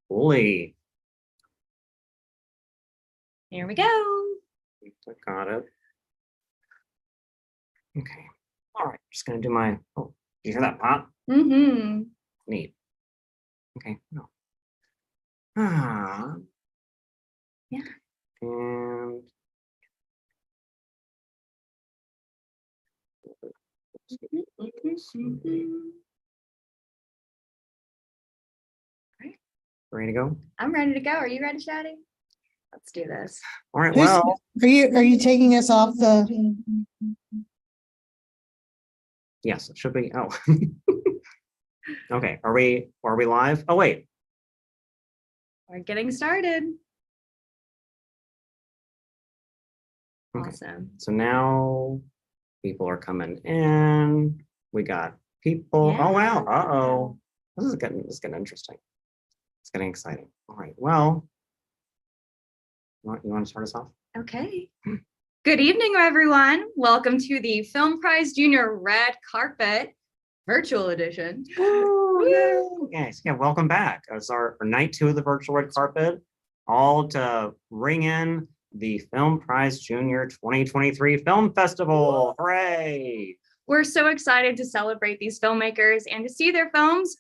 Holy. Here we go. Got it. Okay. All right. Just gonna do my. Oh, you hear that pop? Mm-hmm. Neat. Okay. No. Ah. Yeah. And ready to go? I'm ready to go. Are you ready, Shaddy? Let's do this. All right. Well, Are you taking us off the? yes, it should be. Oh. Okay. Are we live? Oh, wait. We're getting started. Okay. Awesome. So now people are coming in. We got people. Yeah. Oh, wow. Uh-oh. This is getting interesting. It's getting exciting. All right. Well, you want to start us off? Okay. Good evening, everyone. Welcome to the Film Prize Junior Red Carpet Virtual Edition. Woo! Yes. Yeah. Welcome back. It's our night 2 of the virtual red carpet, all to bring in the Film Prize Junior 2023 Film Festival. Hooray! We're so excited to celebrate these filmmakers and to see their films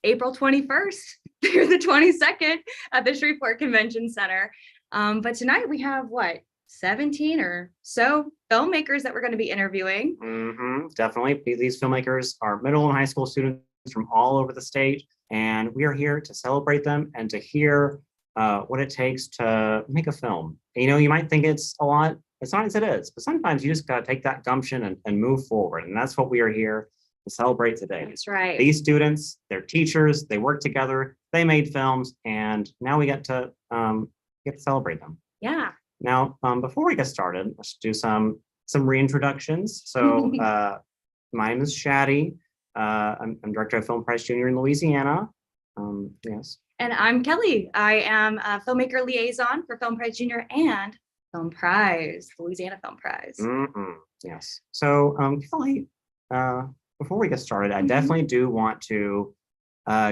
April 21st through the 22nd at the Shreveport Convention Center. But tonight we have 17 or so filmmakers that we're going to be interviewing. Definitely. These filmmakers are middle and high school students from all over the state, and we are here to celebrate them and to hear what it takes to make a film. You might think it's a lot. It's not as it is, but sometimes you just got to take that gumption and move forward. And that's what we are here to celebrate today. That's right. These students, they're teachers, they work together, they made films, and now we get to celebrate them. Yeah. Now, before we get started, let's do some reintroductions. So my name is Shaddy. I'm director of Film Prize Junior in Louisiana. Yes. And I'm Kelly. I am a filmmaker liaison for Film Prize Junior and Film Prize, Louisiana Film Prize. Yes. So Kelly, before we get started, I definitely do want to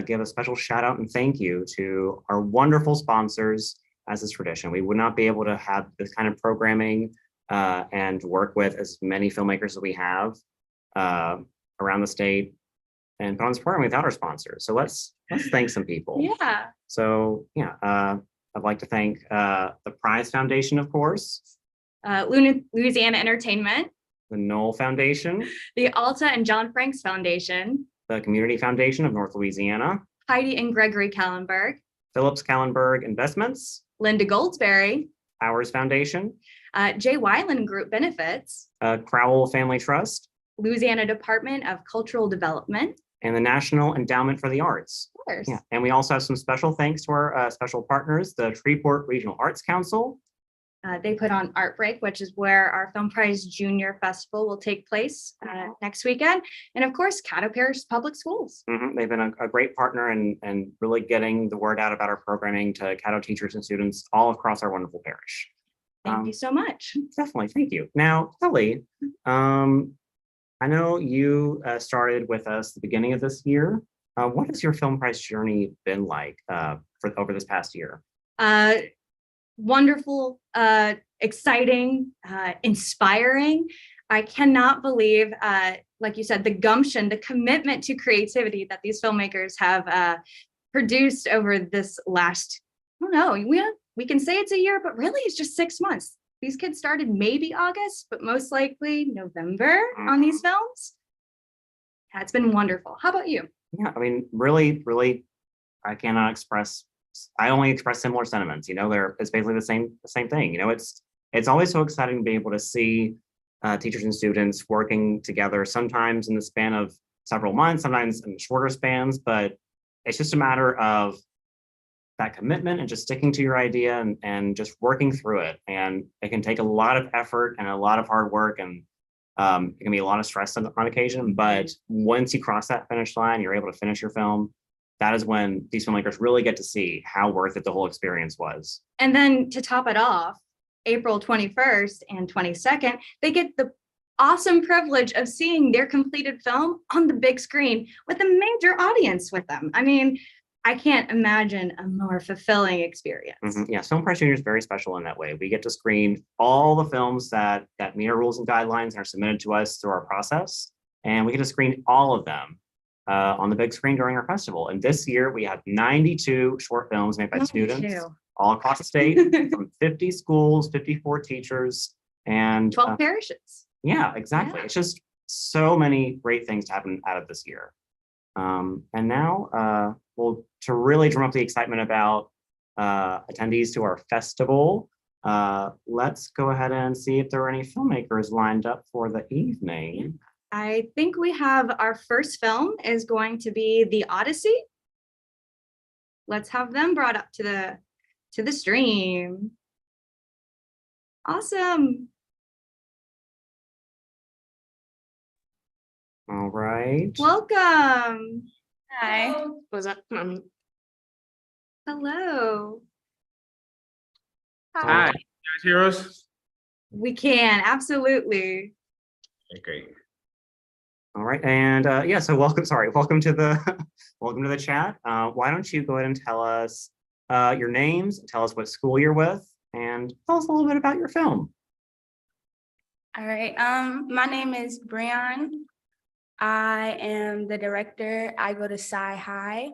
give a special shout out and thank you to our wonderful sponsors. As is tradition, we would not be able to have this kind of programming and work with as many filmmakers as we have around the state and put on this program without our sponsors. So let's thank some people. Yeah. So yeah, I'd like to thank the Prize Foundation, of course, Louisiana Entertainment, the Knoll Foundation, the Alta and John Franks Foundation, the Community Foundation of North Louisiana, Heidi and Gregory Kallenberg, Phillips Kallenberg Investments, Linda Goldsberry, Powers Foundation, Jay Weiland Group Benefits, Crowell Family Trust, Louisiana Department of Cultural Development, and the National Endowment for the Arts. Of course. Yeah, and we also have some special thanks to our special partners, the Shreveport Regional Arts Council. They put on Art Break, which is where our Film Prize Junior Festival will take place next weekend. And of course, Caddo Parish Public Schools. They've been a great partner and really getting the word out about our programming to Caddo teachers and students all across our wonderful parish. Thank you so much. Definitely, thank you. Now, Kelly, I know you started with us at the beginning of this year. What has your Film Prize journey been like over this past year? Wonderful, exciting, inspiring. I cannot believe, like you said, the gumption, the commitment to creativity that these filmmakers have produced over this last, I don't know, we can say it's a year, but really it's just 6 months. These kids started maybe August, but most likely November on these films. Yeah, it's been wonderful. How about you? Yeah, I mean, really, I cannot express. I only express similar sentiments. It's basically the same thing. It's always so exciting to be able to see teachers and students working together. Sometimes in the span of several months, sometimes in shorter spans. But it's just a matter of that commitment and just sticking to your idea and just working through it. And it can take a lot of effort and a lot of hard work, and it can be a lot of stress on occasion. But once you cross that finish line, you're able to finish your film. That is when these filmmakers really get to see how worth it the whole experience was. And then to top it off, April 21st and 22nd, they get the awesome privilege of seeing their completed film on the big screen with a major audience with them. I mean, I can't imagine a more fulfilling experience. Yeah, Film Press Junior is very special in that way. We get to screen all the films that meet our rules and guidelines and are submitted to us through our process, and we get to screen all of them on the big screen during our festival. And this year we have 92 short films made by students all across the state from 50 schools, 54 teachers, and 12 parishes. Yeah, exactly. Yeah. It's just so many great things to happen out of this year. And now, well, to really drum up the excitement about attendees to our festival, let's go ahead and see if there are any filmmakers lined up for the evening. Yeah. I think we have our first film is going to be the Odyssey. Let's have them brought up to the stream. Awesome. All right. Welcome. Hi. What's up? Hello. Hi. You guys hear us? We can, absolutely. Okay, great. All right, and yeah, so welcome to the welcome to the chat. Why don't you go ahead and tell us your names, tell us what school you're with, and tell us a little bit about your film. All right. My name is Breon. I am the director. I go to Sci High.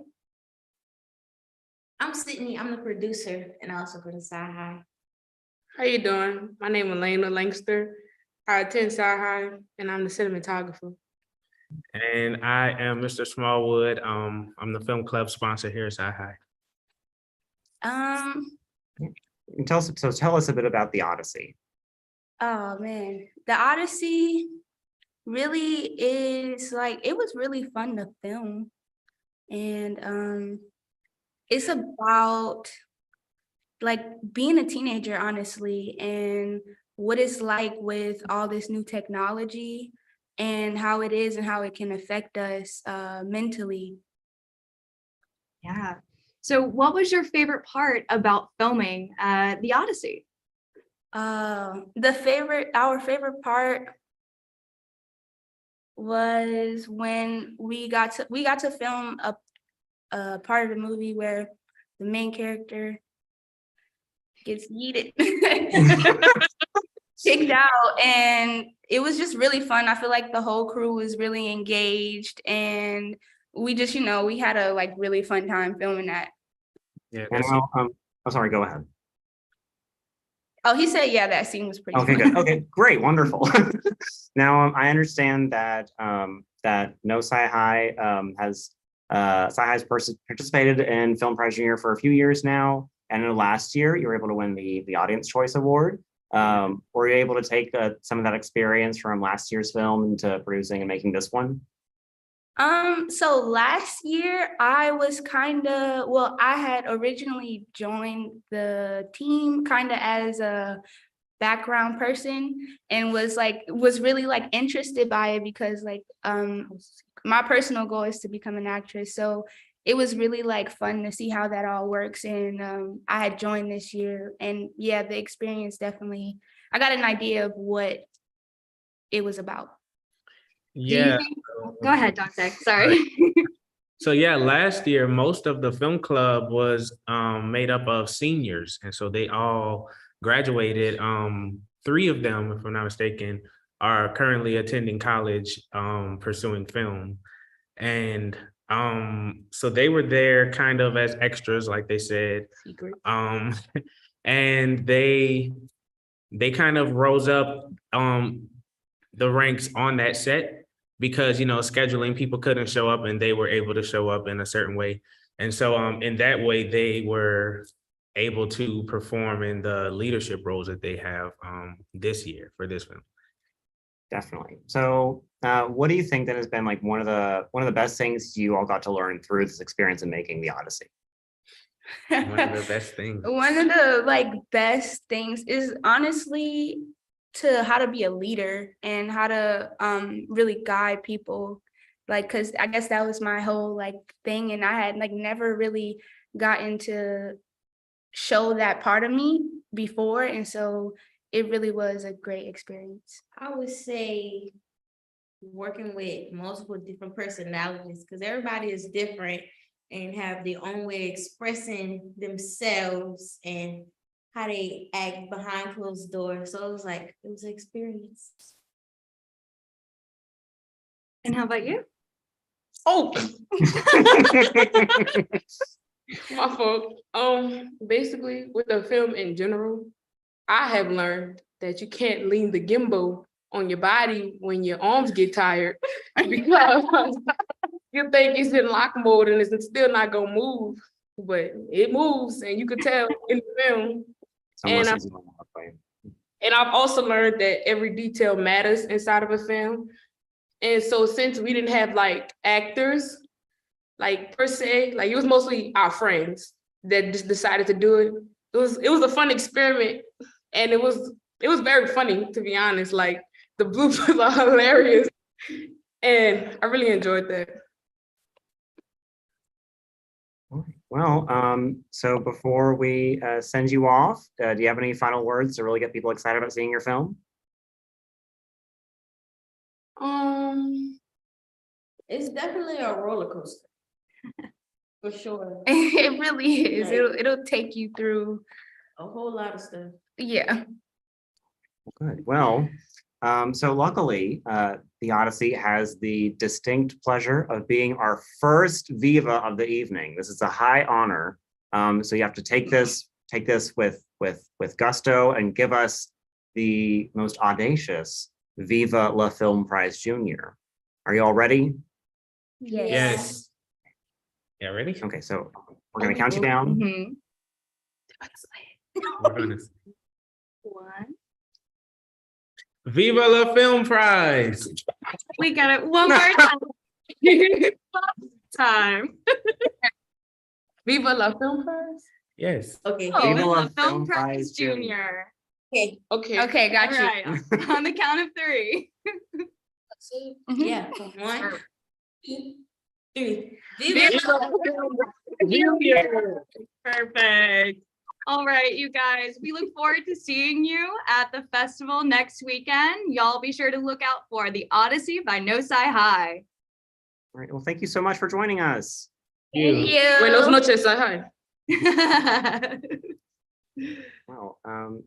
I'm Sydney. I'm the producer, and I also go to Sci High. How you doing? My name is Elena Langster. I attend Sci High, and I'm the cinematographer. And I am Mr. Smallwood. I'm the film club sponsor here at Sci High. And tell us a bit about the Odyssey. Oh man, the Odyssey really is like, it was really fun to film. And it's about like being a teenager, honestly, and what it's like with all this new technology and how it is and how it can affect us mentally. Yeah. So what was your favorite part about filming the Odyssey? Our favorite part was when we got to film a part of the movie where the main character gets yeeted, kicked out, and it was just really fun. I feel like the whole crew was really engaged, and we just, we had a like really fun time filming that. Yeah. And oh, sorry, go ahead. Oh, he said, yeah, that scene was pretty Okay, fun. good. Okay, great, wonderful. Now, I understand that that No Sci High Sci High's participated in Film Prize Junior for a few years now, and in the last year, you were able to win the Audience Choice Award. Were you able to take some of that experience from last year's film into producing and making this one? So last year I was I had originally joined the team kind of as a background person and was really like interested by it because like my personal goal is to become an actress. So it was really like fun to see how that all works. And I had joined this year, and yeah, the experience definitely, I got an idea of what it was about. Yeah. Go ahead, Dante. Sorry. So yeah, last year, most of the film club was made up of seniors. And so they all graduated. 3 of them, if I'm not mistaken, are currently attending college, pursuing film. And so they were there kind of as extras, like they said. And they kind of rose up the ranks on that set because, scheduling, people couldn't show up and they were able to show up in a certain way. And so in that way, they were able to perform in the leadership roles that they have this year for this film. Definitely. So what do you think that has been like one of the best things you all got to learn through this experience in making the Odyssey? One of the best things. One of the best things is honestly to how to be a leader and how to really guide people, because I guess that was my whole thing, and I had never really gotten to show that part of me before, and so it really was a great experience. I would say working with multiple different personalities because everybody is different and have their own way of expressing themselves and how they act behind closed doors. So it was an experience. And how about you? Oh, my fault. Basically, with the film in general, I have learned that you can't lean the gimbal on your body when your arms get tired because you think it's in lock mode and it's still not gonna move, but it moves and you can tell in the film. Unless And it's not that way. And I've also learned that every detail matters inside of a film. And so since we didn't have like actors, like per se, like it was mostly our friends that just decided to do it. It was a fun experiment, and it was very funny, to be honest. Like the bloopers are hilarious, and I really enjoyed that. Well, so before we send you off, do you have any final words to really get people excited about seeing your film? It's definitely a roller coaster. For sure. It really is. Right. It'll take you through. A whole lot of stuff. Yeah. Good. Well, so luckily, the Odyssey has the distinct pleasure of being our first Viva of the evening. This is a high honor. So you have to take this with gusto and give us the most audacious Viva La Film Prize Junior. Are you all ready? Yes. Yeah, ready? Okay, so we're gonna count you down. Mhm. We're gonna- One. Viva la Film Prize! We got it one more time. Viva la Film Prize. Yes. Okay. Oh, Viva this is La the Film Film Prize Prize Junior. Junior. Okay. Okay. Okay, got All you. right, on the count of three. Yeah. 1, 2, 3. Viva la Film Prize Junior. Perfect. All right, you guys, we look forward to seeing you at the festival next weekend. Y'all be sure to look out for the Odyssey by No Sci High. All right, well, thank you so much for joining us. Thank you. Buenos noches, hi. Well, so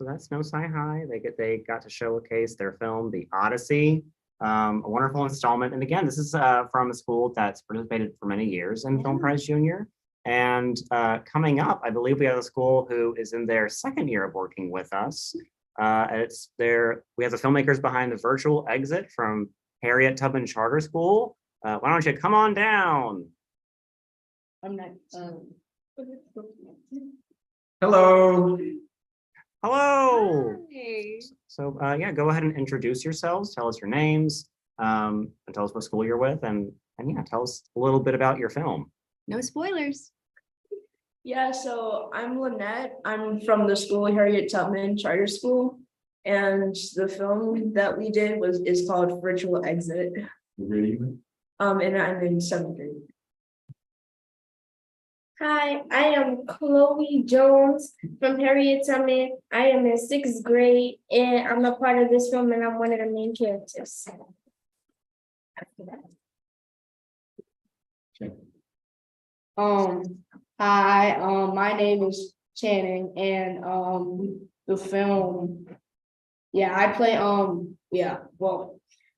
that's No Sci High. They got to showcase their film, The Odyssey, a wonderful installment. And again, this is from a school that's participated for many years in Film Prize Junior. And coming up, I believe we have a school who is in their second year of working with us. We have the filmmakers behind the virtual exit from Harriet Tubman Charter School. Why don't you come on down? I'm not. Hello. Hello. Hey. So yeah, go ahead and introduce yourselves. Tell us your names, and tell us what school you're with, and yeah, tell us a little bit about your film. No spoilers. Yeah, so I'm Lynette. I'm from the school Harriet Tubman Charter School. And the film that we did is called Virtual Exit. And I'm in 7th grade. Hi, I am Chloe Jones from Harriet Tubman. I am in 6th grade and I'm a part of this film and I'm one of the main characters. Hi, my name is Channing and the film, I play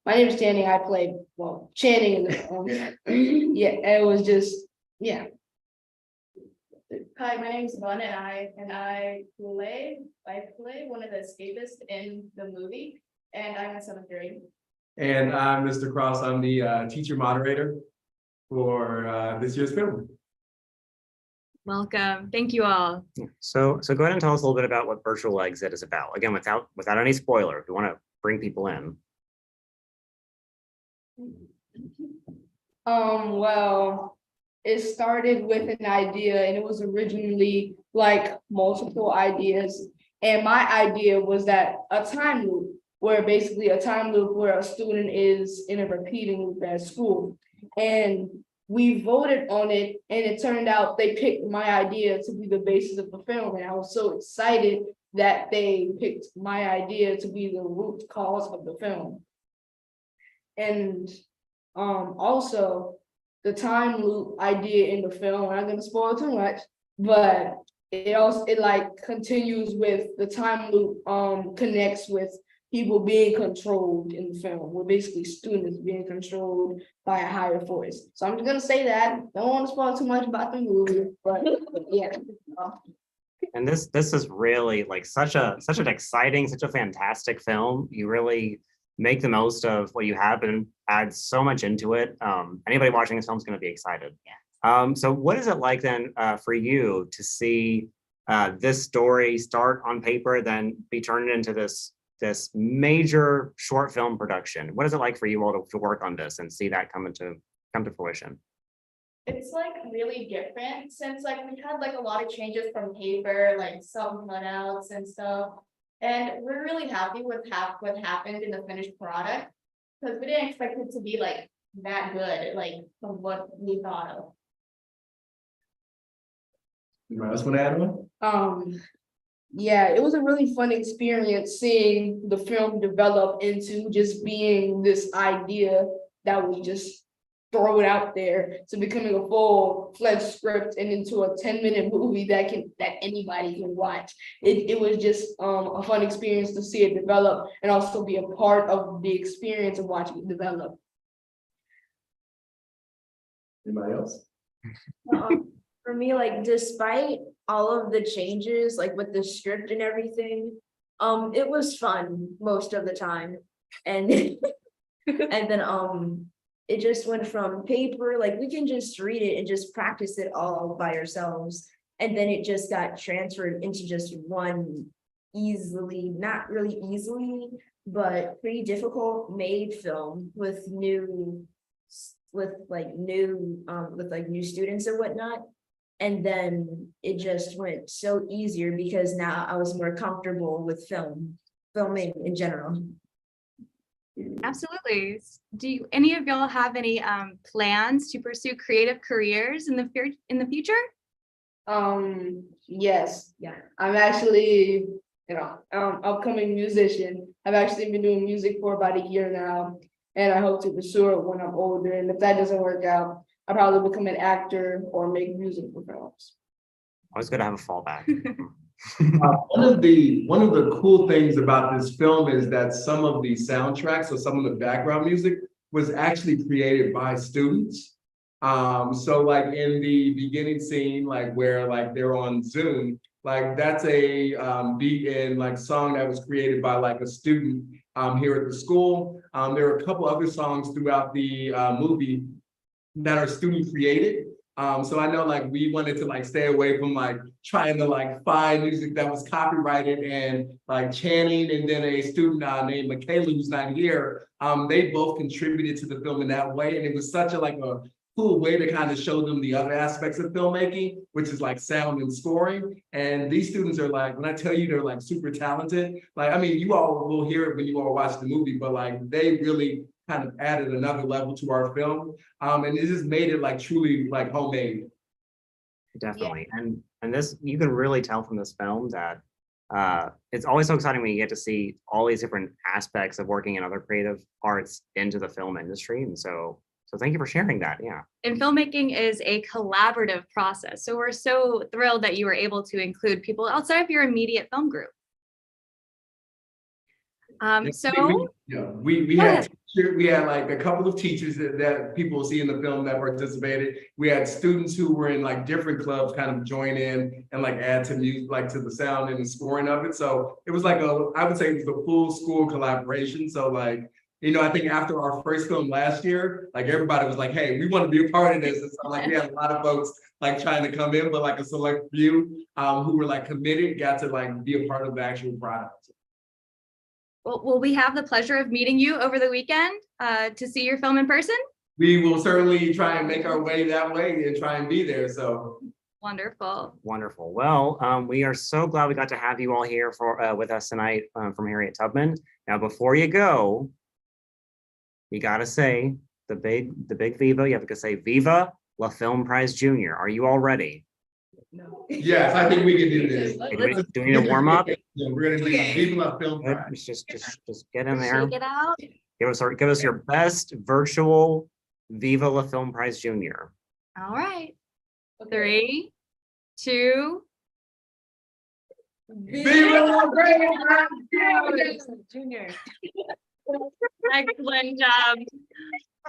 my name is Channing, I play Channing in the it was just Hi, my name is Vaughn and I play one of the escapists in the movie and I'm in 7th grade. And I'm Mr. Cross. I'm the teacher moderator for this year's film. Welcome. Thank you all. Yeah. So go ahead and tell us a little bit about what Virtual Exit is about. Again, without any spoiler, if you want to bring people in. Well, it started with an idea and it was originally like multiple ideas. And my idea was that a time loop, where basically a time loop where a student is in a repeating loop at school. And we voted on it and it turned out they picked my idea to be the basis of the film. And I was so excited that they picked my idea to be the root cause of the film. And also the time loop idea in the film, I'm not gonna spoil too much, but it like continues with the time loop, connects with people being controlled in the film. We're basically students being controlled by a higher force. So I'm just gonna say that. Don't want to spoil too much about the movie, but yeah. And this is really like such an exciting, such a fantastic film. You really make the most of what you have and add so much into it. Anybody watching this film is going to be excited. Yeah. So what is it like then for you to see this story start on paper, then be turned into this major short film production? What is it like for you all to work on this and see that come to fruition? It's like really different since like we had like a lot of changes from paper, like some cutouts and stuff. And we're really happy with what happened in the finished product because we didn't expect it to be like that good, like from what we thought of. Anybody else want to add on? Yeah, it was a really fun experience seeing the film develop into just being this idea that we just throw it out there to becoming a full-fledged script and into a 10-minute movie that anybody can watch. It was just a fun experience to see it develop and also be a part of the experience of watching it develop. Anybody else? For me, like despite all of the changes, like with the script and everything, it was fun most of the time. And and then it just went from paper, like we can just read it and just practice it all by ourselves. And then it just got transferred into just one easily, not really easily, but pretty difficult made film with new students and whatnot. And then it just went so easier because now I was more comfortable with filming in general. Absolutely. Do any of y'all have any plans to pursue creative careers in the future? Yes. Yeah. I'm actually, upcoming musician. I've actually been doing music for about a year now, and I hope to pursue it when I'm older. And if that doesn't work out, I'll probably become an actor or make music for films. Always good to have a fallback. One of the cool things about this film is that some of the soundtracks or some of the background music was actually created by students. So like in the beginning scene, like where like they're on Zoom, like that's a beat and like song that was created by like a student here at the school. There are a couple other songs throughout the movie that are student created. So I know like we wanted to like stay away from like trying to like find music that was copyrighted, and like Channing and then a student named Michaela who's not here, they both contributed to the film in that way. And it was such a cool way to kind of show them the other aspects of filmmaking, which is like sound and scoring. And these students are like, when I tell you they're like super talented, like, I mean, you all will hear it when you all watch the movie, but like they really kind of added another level to our film. And it just made it like truly like homemade. Definitely. Yeah. And this, you can really tell from this film that it's always so exciting when you get to see all these different aspects of working in other creative arts into the film industry. And so thank you for sharing that. Yeah. And filmmaking is a collaborative process. So we're so thrilled that you were able to include people outside of your immediate film group. We had like a couple of teachers that people see in the film that participated. We had students who were in like different clubs kind of join in and like add to music, like to the sound and the scoring of it. So it was like I would say it was a full school collaboration. So like, I think after our first film last year, like everybody was like, hey, we want to be a part of this. And so like we had a lot of folks like trying to come in, but like a select few who were like committed got to like be a part of the actual product. Well, will we have the pleasure of meeting you over the weekend to see your film in person? We will certainly try and make our way that way and try and be there. So wonderful. Wonderful. Well, we are so glad we got to have you all here with us tonight from Harriet Tubman. Now, before you go, you got to say the big Viva. You have to say Viva La Film Prize Junior. Are you all ready? No. Yes, I think we can do this. Hey, do we need a warm up? Yeah, we're gonna do Viva La Film Good. Prize. Just get in there. Shake it out. Give us your best virtual Viva La Film Prize Junior. All right. 3, 2. Viva La Film Prize Junior. Excellent job.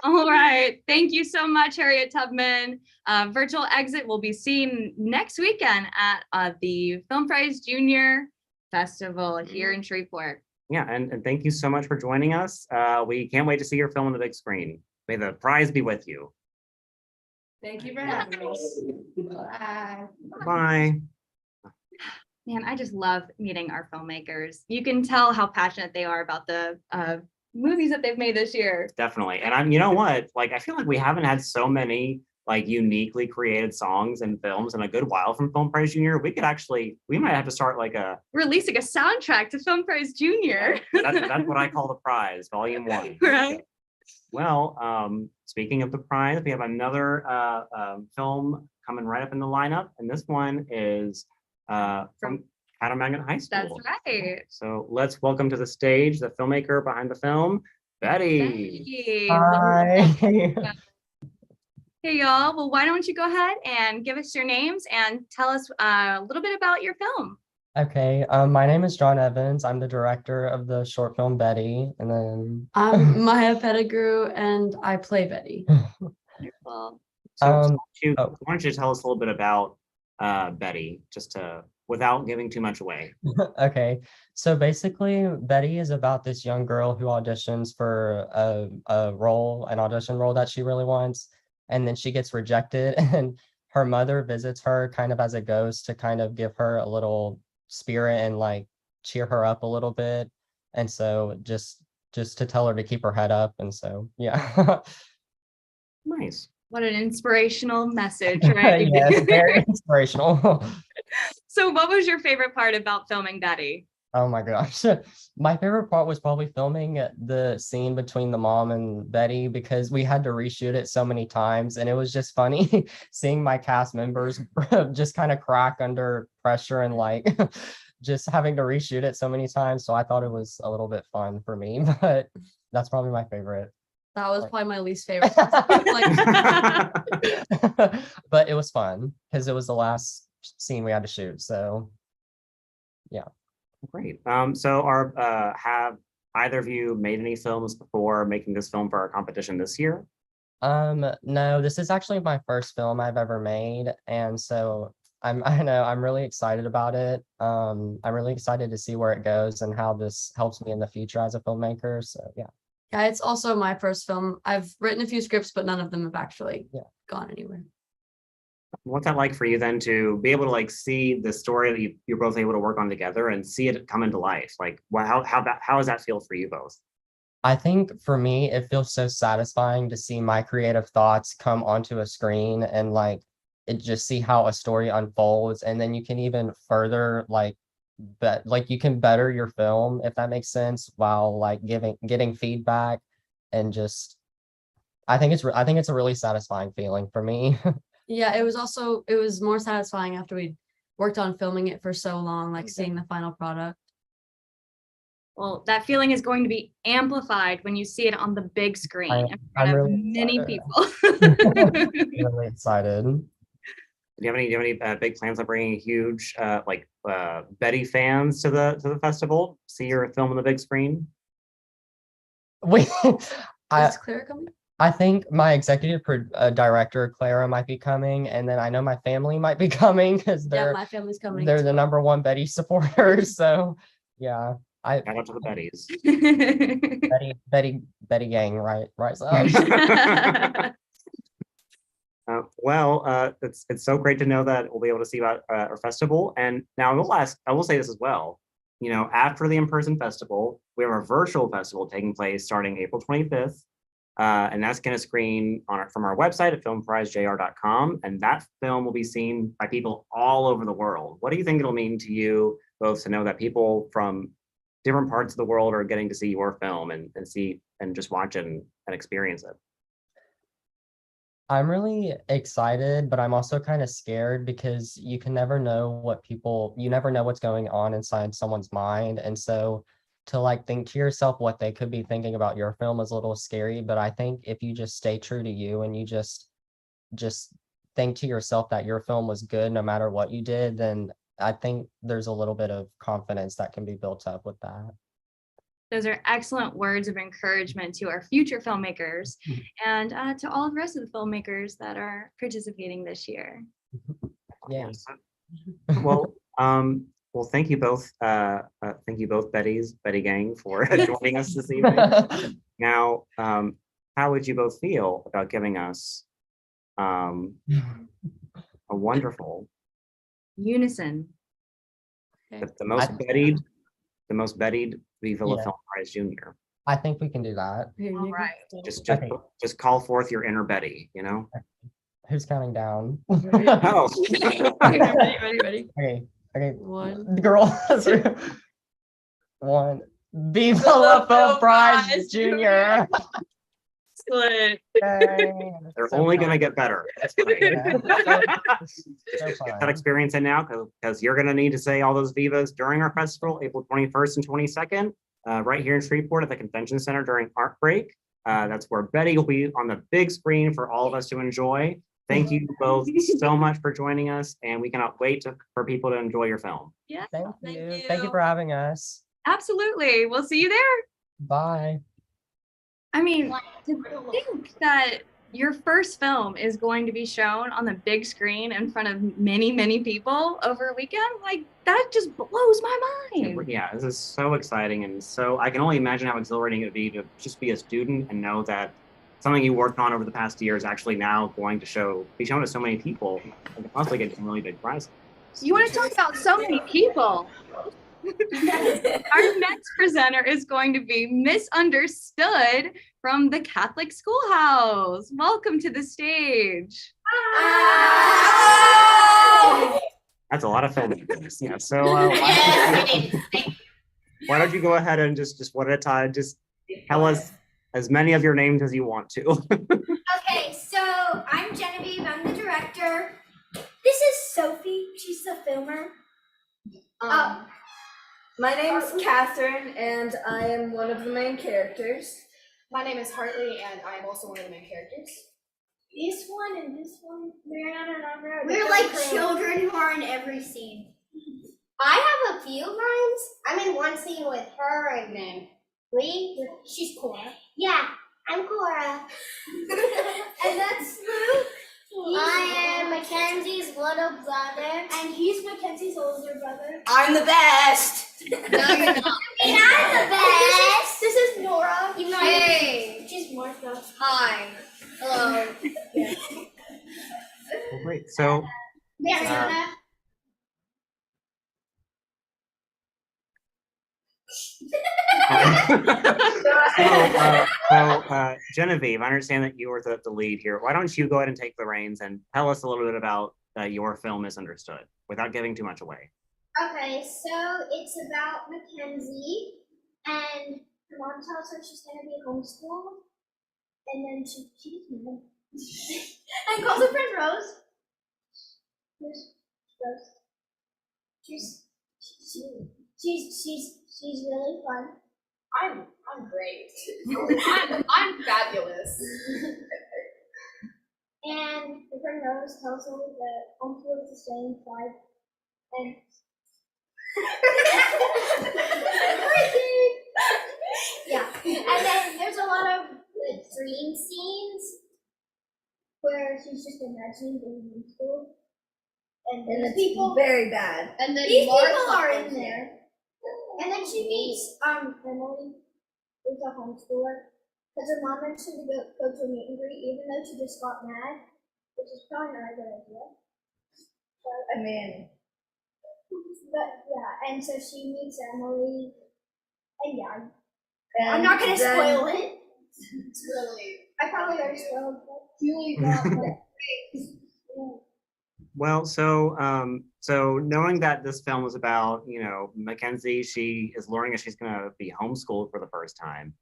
All right. Thank you so much, Harriet Tubman. Virtual exit will be seen next weekend at the Film Prize Junior Festival here in Shreveport. Yeah, and thank you so much for joining us. We can't wait to see your film on the big screen. May the prize be with you. Thank you for having us. Bye. Bye. Man, I just love meeting our filmmakers. You can tell how passionate they are about the movies that they've made this year. Definitely. And you know what? Like, I feel like we haven't had so many like uniquely created songs and films in a good while from Film Prize Junior. We might have to start like Releasing a soundtrack to Film Prize Junior. that's what I call the prize, volume 1. Right. Well, speaking of the prize, we have another film coming right up in the lineup, and this one is from Catamount High School. That's right. So let's welcome to the stage the filmmaker behind the film, Betty. Becky. Hi. Hey y'all, well, why don't you go ahead and give us your names and tell us a little bit about your film. Okay, my name is John Evans. I'm the director of the short film Betty, and then I'm Maya Pettigrew, and I play Betty. Well, So why don't you tell us a little bit about Betty, without giving too much away. Okay, so basically Betty is about this young girl who auditions for an audition role that she really wants, and then she gets rejected, and her mother visits her kind of as a ghost to kind of give her a little spirit and like cheer her up a little bit, and so just to tell her to keep her head up, and so yeah. Nice. what an inspirational message, right? Yes, very inspirational. So what was your favorite part about filming Betty? Oh my gosh. My favorite part was probably filming the scene between the mom and Betty, because we had to reshoot it so many times, and it was just funny seeing my cast members just kind of crack under pressure and like just having to reshoot it so many times. So I thought it was a little bit fun for me, but that's probably my favorite. That was probably my least favorite. But it was fun because it was the last scene we had to shoot. So yeah. Great. So have either of you made any films before making this film for our competition this year? No, this is actually my first film I've ever made, and so I'm really excited about it. I'm really excited to see where it goes and how this helps me in the future as a filmmaker. So yeah. Yeah, it's also my first film. I've written a few scripts, but none of them have actually gone anywhere. What's that like for you then to be able to like see the story that you're both able to work on together and see it come into life? Like, how does that feel for you both? I think for me, it feels so satisfying to see my creative thoughts come onto a screen and like it just see how a story unfolds, and then you can even further you can better your film, if that makes sense, while like getting feedback, and just I think it's a really satisfying feeling for me. Yeah, it was more satisfying after we worked on filming it for so long, like seeing the final product. Well, that feeling is going to be amplified when you see it on the big screen in front I'm of really many excited. people. Really excited. Do you have any big plans on bringing huge Betty fans to the festival? See your film on the big screen? Wait, Is Claire coming? I think my executive director Clara might be coming, and then I know my family might be coming because Yeah, my family's coming. they're the #1 Betty supporters. So yeah, Shout out to the Bettys. Betty gang, right up. It's so great to know that we'll be able to see about our festival. And now I will say this as well. You know, after the in-person festival, we have a virtual festival taking place starting April 25th. And that's going to screen from our website at filmprizejr.com. And that film will be seen by people all over the world. What do you think it'll mean to you both to know that people from different parts of the world are getting to see your film and see and just watch it and experience it? I'm really excited, but I'm also kind of scared because you never know what's going on inside someone's mind. And so to like think to yourself what they could be thinking about your film is a little scary. But I think if you just stay true to you and you just think to yourself that your film was good no matter what you did, then I think there's a little bit of confidence that can be built up with that. Those are excellent words of encouragement to our future filmmakers and to all the rest of the filmmakers that are participating this year. Yeah. Well, well, thank you both. Thank you both, Betty Gang, for joining us this evening. Now, how would you both feel about giving us a wonderful, Unison. the most bettied Viva La Film Prize Junior? I think we can do that. All right. Just call forth your inner Betty, you know? Who's counting down? Oh. Ready. Okay. One. Girl. 1. Viva La Film Prize Junior. Excellent. They're only going to get better. That's great. So That experience in now, because you're going to need to say all those Vivas during our festival, April 21st and 22nd, right here in Shreveport at the Convention Center during Art Break. That's where Betty will be on the big screen for all of us to enjoy. Thank you both so much for joining us, and we cannot wait for people to enjoy your film. Yeah. Thank you. Thank you for having us. Absolutely. We'll see you there. Bye. I mean, to think that your first film is going to be shown on the big screen in front of many, many people over a weekend, like that just blows my mind. Yeah, this is so exciting, and so I can only imagine how exhilarating it would be to just be a student and know that something you worked on over the past year is actually now going to be shown to so many people and possibly get some really big prizes. You want to talk about so many people? Our next presenter is going to be Misunderstood from the Catholic Schoolhouse. Welcome to the stage. That's a lot of filmmakers. Yeah. So why don't you go ahead and just one at a time, just tell us as many of your names as you want to. Okay, so I'm Genevieve, I'm the director. This is Sophie, she's the filmer. My name is Catherine, and I am one of the main characters. My name is Hartley, and I am also one of the main characters. This one and this one, we're like children who are in every scene. I have a few lines. I'm in one scene with her and then she's Cora. Yeah, I'm Cora. And that's Luke. I am Mackenzie's little brother. And he's Mackenzie's older brother. I'm the best! No, you're not. I mean, I'm the best. This is Nora. Hey. She's Martha. Hi. Hello. Yeah. Well, great. So Genevieve, I understand that you were the lead here. Why don't you go ahead and take the reins and tell us a little bit about your film Misunderstood without giving too much away. Okay, so it's about Mackenzie, and her mom tells her she's gonna be homeschooled, and then she gets mad and calls her friend Rose. Who's Rose? She's really fun. I'm great. I'm fabulous. And her friend Rose tells her that homeschool is the same side, and yeah, and then there's a lot of dream scenes where she's just imagining being in school, and it's people very bad. And then these Martha people are comes in there, and then she meets Emily, who's a homeschooler, because her mom mentioned to go to a meet and greet, even though she just got mad, which is probably not a good idea. So, I mean, but yeah, and so she meets Emily, and yeah, and I'm not gonna then- spoil it. It's really. I probably already spoiled it. Julie Well, so knowing that this film was about, Mackenzie, she is learning that she's going to be homeschooled for the first time.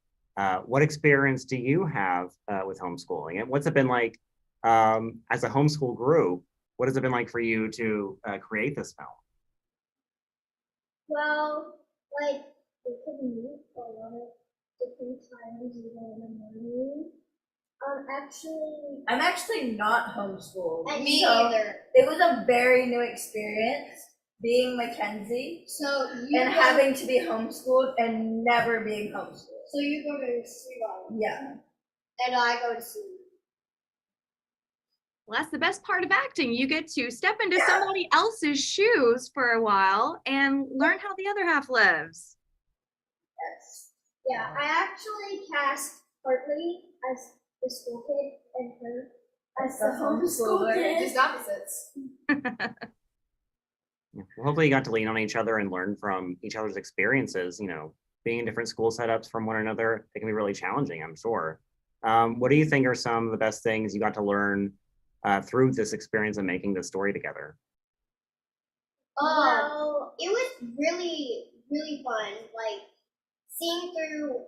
What experience do you have with homeschooling? And what's it been like As a homeschool group, what has it been like for you to create this film? Well, like we could meet a lot of different times, even in the morning. I'm actually not homeschooled. Me so either. It was a very new experience being Mackenzie So you and having to be homeschooled and never being homeschooled. So you go to Sri Yeah. and I go to Sri. Well, that's the best part of acting. You get to step into somebody else's shoes for a while and learn how the other half lives. Yes. Yeah, I actually cast Hartley as the school kid and her as the homeschool kid. Just opposites. Well, hopefully you got to lean on each other and learn from each other's experiences. You know, being in different school setups from one another, it can be really challenging, I'm sure. What do you think are some of the best things you got to learn through this experience of making this story together? Well, it was really, really fun, like seeing through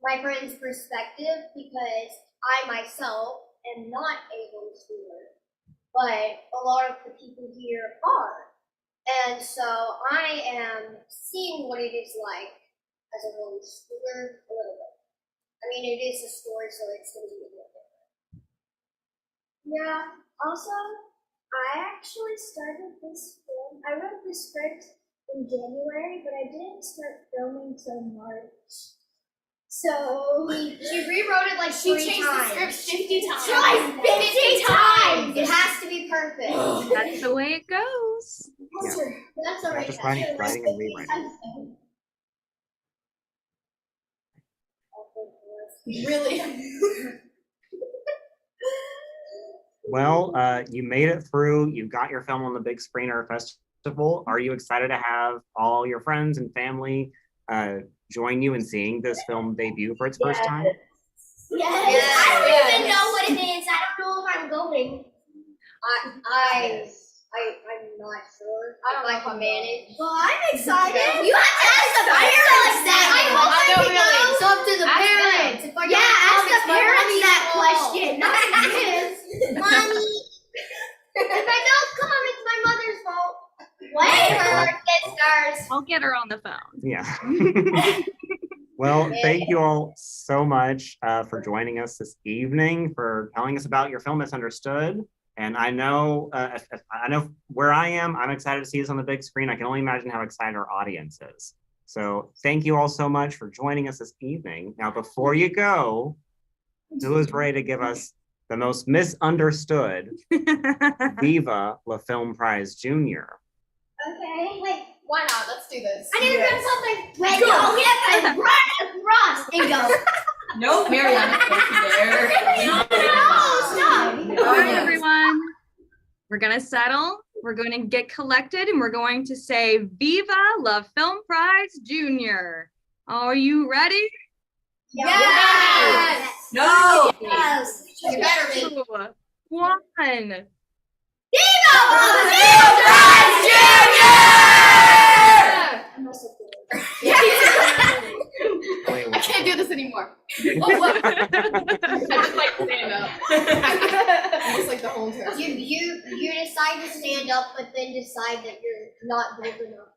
my friend's perspective because I myself am not a homeschooler, but a lot of the people here are. And so I am seeing what it is like as a homeschooler a little bit. I mean, it is a story, so it's going to be a little different. Yeah, also, I actually started this film. I wrote the script in January, but I didn't start filming till March. So she rewrote it like She 3 changed times. the script 50 times. Twice, 50 times. It has to be perfect. That's the way it goes. Yeah. That's all right. Just writing and rewriting. Really? Well, you made it through. You got your film on the big screen or festival. Are you excited to have all your friends and family join you in seeing this film debut for its first time? Yes. I don't even know what it is. I don't know if I'm going. I'm not sure. I don't know if I can manage. Well, I'm excited. You have to ask the parents that. I hope I can go. It's up to the parents. Yeah, ask the parents that question, not kids. Mommy. If I don't come, it's my mother's fault. Whatever. Get stars. I'll get her on the phone. Yeah. Well, thank you all so much for joining us this evening, for telling us about your film Misunderstood. And I know where I am, I'm excited to see this on the big screen. I can only imagine how excited our audience is. So thank you all so much for joining us this evening. Now, before you go, who is ready to give us the most misunderstood Viva La Film Prize Junior? Okay. Wait. Why not? Let's do this. I need to grab something. Wait, no, we have to run across and go. No, Mariana. All right, everyone. We're going to settle. We're going to get collected and we're going to say Viva La Film Prize Junior. Are you ready? Yes. No. Yes. You better be. 2, 1. Viva La Film Prize I can't do this anymore. Oh, look. I just like stand up. I just like the whole time. You decide to stand up, but then decide that you're not good enough.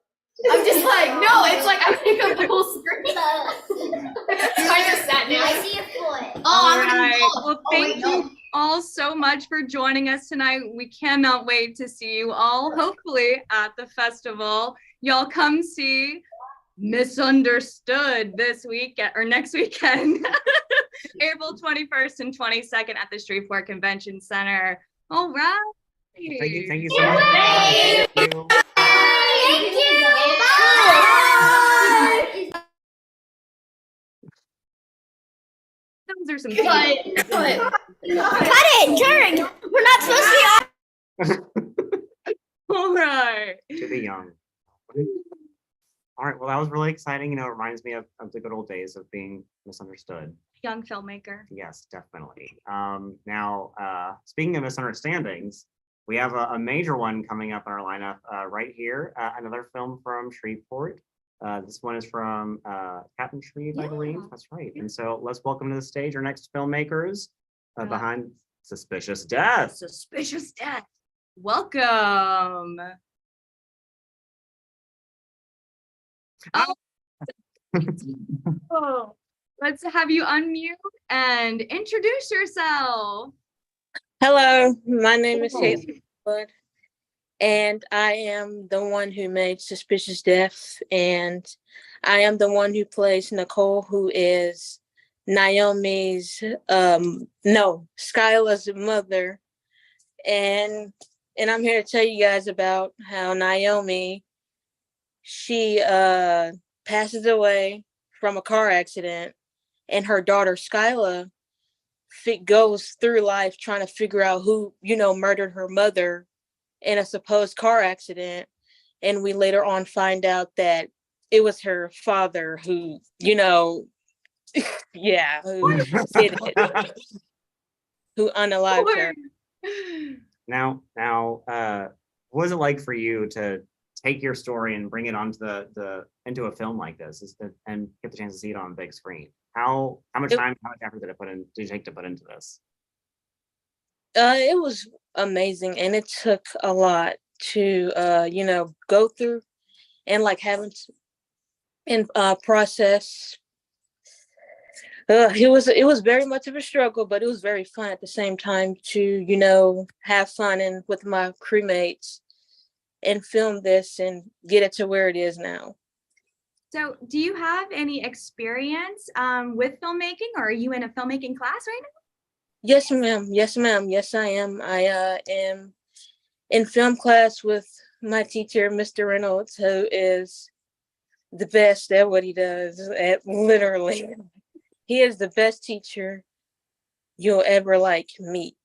I'm just like, no, it's like I'm taking up the whole screen. I just sat down. I see a foot. All right. Well, thank you all so much for joining us tonight. We cannot wait to see you all, hopefully at the festival. Y'all come see Misunderstood this weekend or next weekend, April 21st and 22nd at the Shreveport Convention Center. All right. Thank you so much. Thank you. Thank you. Bye. Those are some Cut it, Jared. We're not supposed to be. All right. To the young. All right, well, that was really exciting. You know, it reminds me of the good old days of being misunderstood. Young filmmaker. Yes, definitely. Now, speaking of misunderstandings, we have a major one coming up in our lineup right here. Another film from Shreveport. This one is from Captain Shreve, I believe. That's right. And so let's welcome to the stage our next filmmakers behind Suspicious Death. Suspicious Death. Welcome. Oh, let's have you unmute and introduce yourself. Hello, my name is Shakespeare, and I am the one who made Suspicious Death, and I am the one who plays Nicole, who is Naomi's, Skyla's mother, and I'm here to tell you guys about how Naomi, she passes away from a car accident, and her daughter Skyla goes through life trying to figure out who, murdered her mother in a supposed car accident. And we later on find out that it was her father who, who did it, who unalived her. Now, what was it like for you to take your story and bring it onto into a film like this and get the chance to see it on the big screen? How much time, how much effort did you take to put into this? It was amazing, and it took a lot to go through and having to process. It was very much of a struggle, but it was very fun at the same time to have fun and with my crewmates and film this and get it to where it is now. So do you have any experience with filmmaking, or are you in a filmmaking class right now? Yes, ma'am. Yes, ma'am. Yes, I am. I am in film class with my teacher, Mr. Reynolds, who is the best at what he does. Literally, he is the best teacher you'll ever meet.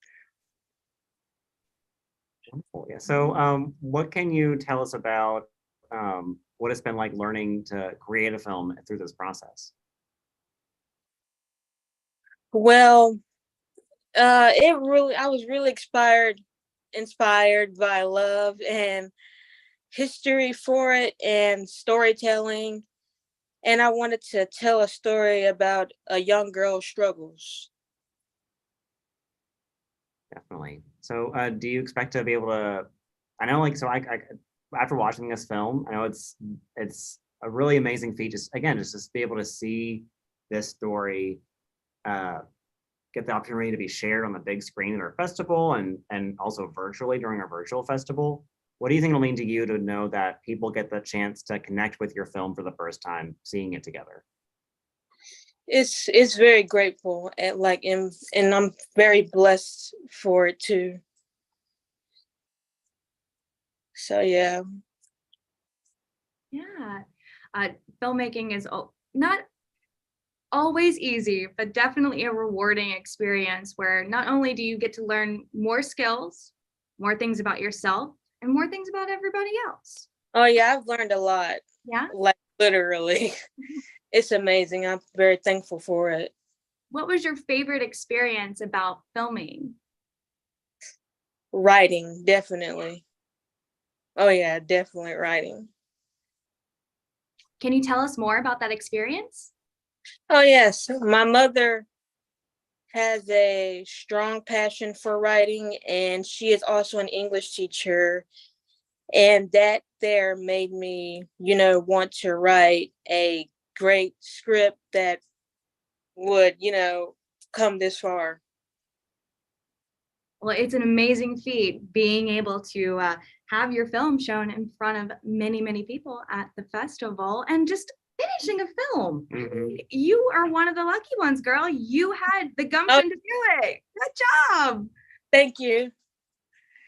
Wonderful. Yeah. So, what can you tell us about what it's been like learning to create a film through this process? Well, I was really inspired by love and history for it and storytelling. And I wanted to tell a story about a young girl's struggles. Definitely. So, do you expect to be able to? I know, I after watching this film, I know it's a really amazing feat. Just to be able to see this story, get the opportunity to be shared on the big screen at our festival and also virtually during our virtual festival. What do you think it'll mean to you to know that people get the chance to connect with your film for the first time, seeing it together? It's very grateful and I'm very blessed for it too. So yeah. Yeah. Filmmaking is not always easy, but definitely a rewarding experience where not only do you get to learn more skills, more things about yourself, and more things about everybody else. Oh yeah, I've learned a lot. Yeah. Literally. It's amazing. I'm very thankful for it. What was your favorite experience about filming? Writing, definitely. Oh yeah, definitely writing. Can you tell us more about that experience? Oh yes, my mother has a strong passion for writing, and she is also an English teacher. And that there made me, want to write a great script that would, come this far. Well, it's an amazing feat being able to have your film shown in front of many, many people at the festival and just finishing a film. Mm-hmm. You are one of the lucky ones, girl. You had the gumption to do it. Good job. Thank you.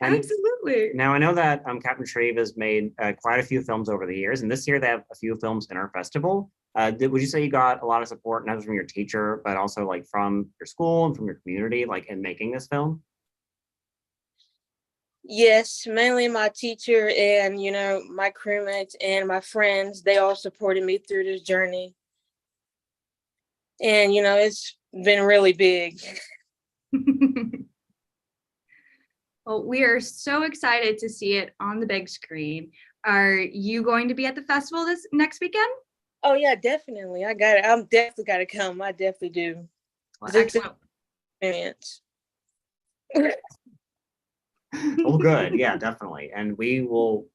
And absolutely. Now I know that Captain Shreve has made quite a few films over the years, and this year they have a few films in our festival. Would you say you got a lot of support, not just from your teacher, but also from your school and from your community, in making this film? Yes, mainly my teacher and, my crewmates and my friends, they all supported me through this journey. And, it's been really big. Well, we are so excited to see it on the big screen. Are you going to be at the festival this next weekend? Oh yeah, definitely. I got it. I'm definitely got to come. I definitely do. Well, excellent. Experience. Well, good. Yeah, definitely. And we will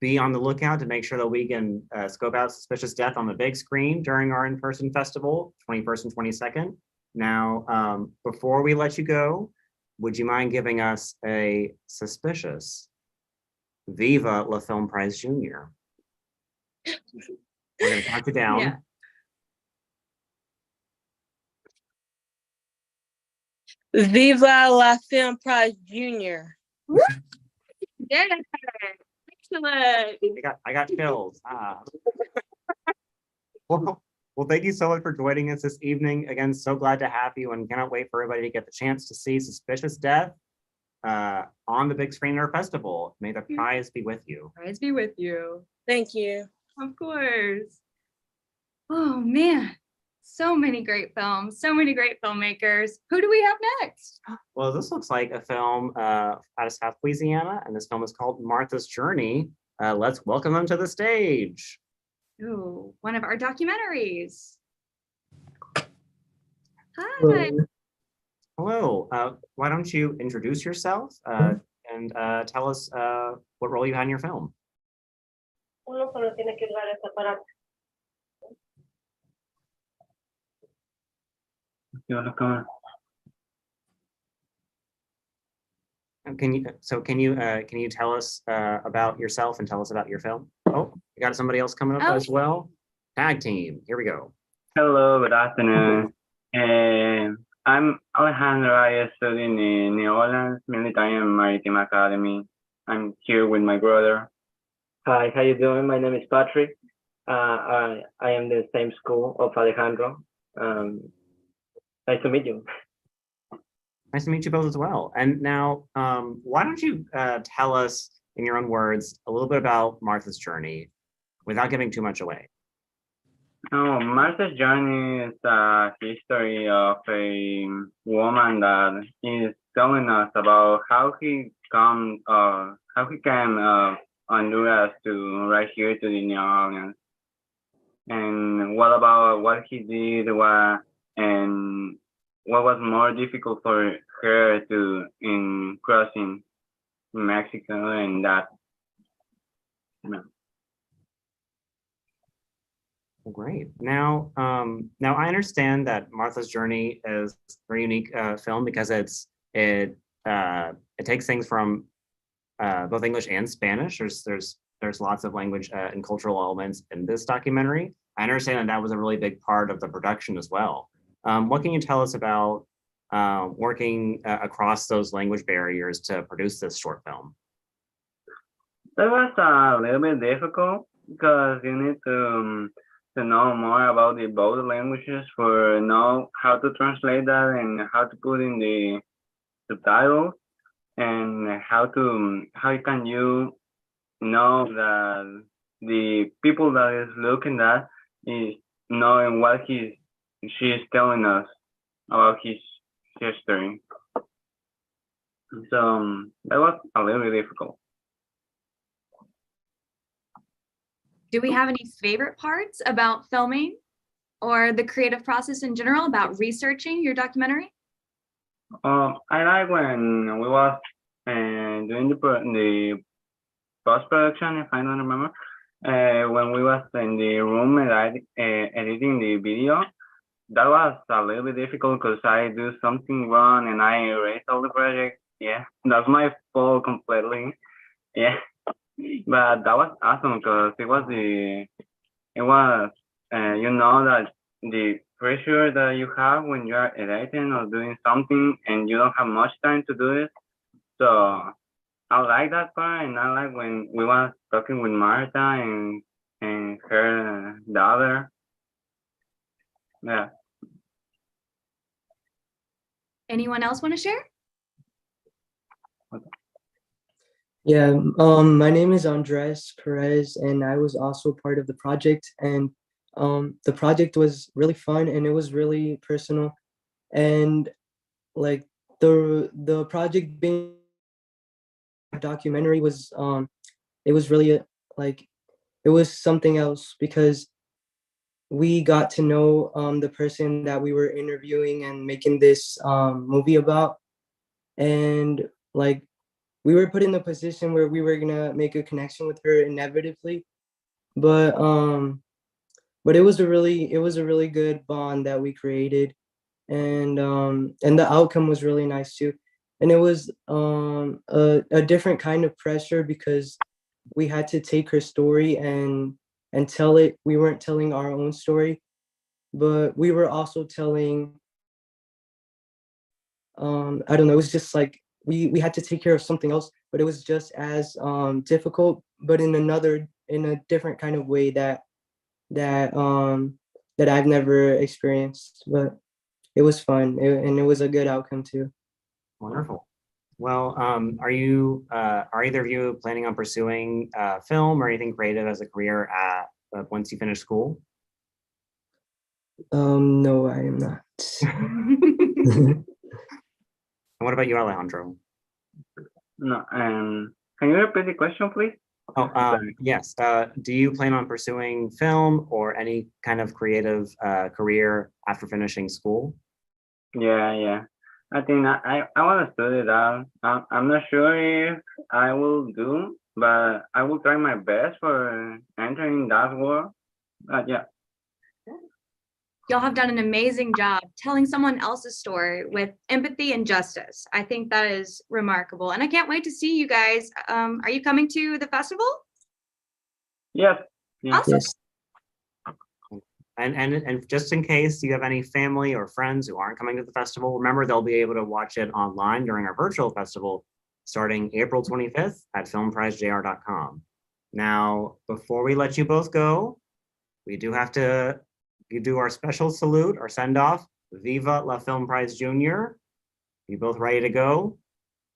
be on the lookout to make sure that we can scope out Suspicious Death on the big screen during our in-person festival, 21st and 22nd. Now, before we let you go, would you mind giving us a suspicious Viva La Film Prize Junior? We're going to count you down. Yeah. Viva la Film Prize Junior. Yeah. Excellent. I got chills. Ah. Well, thank you so much for joining us this evening. Again, so glad to have you and cannot wait for everybody to get the chance to see Suspicious Death on the big screen at our festival. May the prize be with you. Praise be with you. Thank you. Of course. Oh man, so many great films, so many great filmmakers. Who do we have next? Well, this looks like a film out of South Louisiana, and this film is called Martha's Journey. Let's welcome them to the stage. Ooh, one of our documentaries. Hi. Hello. Why don't you introduce yourself and tell us what role you had in your film? Can you tell us about yourself and tell us about your film? Oh, you got somebody else coming up as well. Tag team. Here we go. Hello, good afternoon. I'm Alejandro. I study in the New Orleans Military and Maritime Academy. I'm here with my brother. Hi, how you doing? My name is Patrick. I am the same school of Alejandro. Nice to meet you. Nice to meet you both as well. And now, why don't you tell us in your own words a little bit about Martha's Journey without giving too much away? Oh, Martha's Journey is a history of a woman that is telling us about how he came Honduras to right here to the New Orleans, and what about what he did, and what was more difficult for her to in crossing Mexico and that. No. Well, great. Now, now I understand that Martha's Journey is a very unique film because it takes things from both English and Spanish. There's lots of language and cultural elements in this documentary. I understand that was a really big part of the production as well. What can you tell us about working across those language barriers to produce this short film? That was a little bit difficult because you need to know more about the both languages for know how to translate that and how to put in the subtitles, and how can you know that the people that is looking at is knowing what she is telling us about his history. So that was a little bit difficult. Do we have any favorite parts about filming or the creative process in general, about researching your documentary? I like when we was doing the post-production, if I don't remember, when we was in the room editing the video. That was a little bit difficult because I do something wrong and I erase all the project. Yeah, that's my fault completely. Yeah. But that was awesome because it was you know that the pressure that you have when you are editing or doing something and you don't have much time to do it. So I like that part, and I like when we were talking with Martha and her daughter. Yeah. Anyone else want to share? Yeah, my name is Andres Perez, and I was also part of the project. And the project was really fun, and it was really personal. And like the project being a documentary was it was really like it was something else because we got to know the person that we were interviewing and making this movie about. and like we were put in the position where we were gonna make a connection with her inevitably, but it was a really good bond that we created, and the outcome was really nice too. And it was a different kind of pressure because we had to take her story and tell it. We weren't telling our own story, but we were also telling, I don't know, it was just like we had to take care of something else, but it was just as difficult, but in a different kind of way that I've never experienced. But it was fun, and it was a good outcome too. Wonderful. Well, are either of you planning on pursuing film or anything creative as a career once you finish school? No, I am not. And what about you, Alejandro? No, can you repeat the question, please? Oh, yes. Do you plan on pursuing film or any kind of creative career after finishing school? Yeah. I think I want to study that. I'm not sure if I will do, but I will try my best for entering that world. Yeah. Y'all have done an amazing job telling someone else's story with empathy and justice. I think that is remarkable. And I can't wait to see you guys. Are you coming to the festival? Yes. Awesome. Yes. And just in case you have any family or friends who aren't coming to the festival, remember they'll be able to watch it online during our virtual festival starting April 25th at filmprizejr.com. Now, before we let you both go, we do have to do our special salute, our send off. Viva la Film Prize Junior. You both ready to go?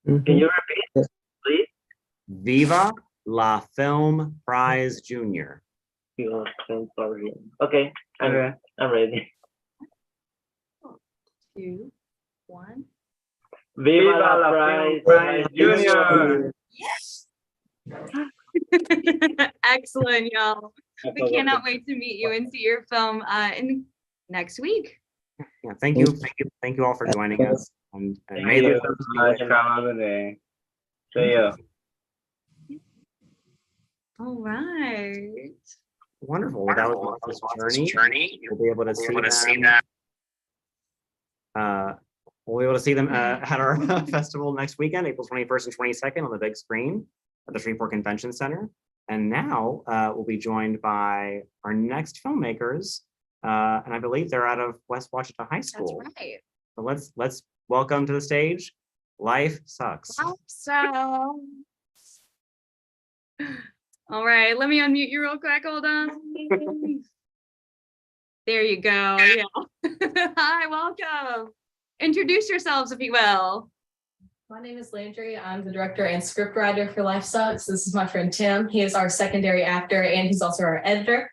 Can you repeat, please? Viva la Film Prize Junior. Okay, I'm ready. 2, 1. Viva la Prize Junior! Yes. Excellent, y'all. We cannot wait to meet you and see your film in next week. Yeah, thank you all for joining us. And may the force be with you. Have a good day. See you. All right. Wonderful. That was Watch's journey. We'll be able to see them. We'll be able to see them at our festival next weekend, April 21st and 22nd on the big screen at the Shreveport Convention Center. And now we'll be joined by our next filmmakers. And I believe they're out of West Washita High School. That's right. So let's welcome to the stage, Life Sucks. So, all right, let me unmute you real quick. Hold on. There you go. Yeah. Hi, welcome. Introduce yourselves, if you will. My name is Landry. I'm the director and scriptwriter for Life Sucks. This is my friend Tim. He is our secondary actor and he's also our editor.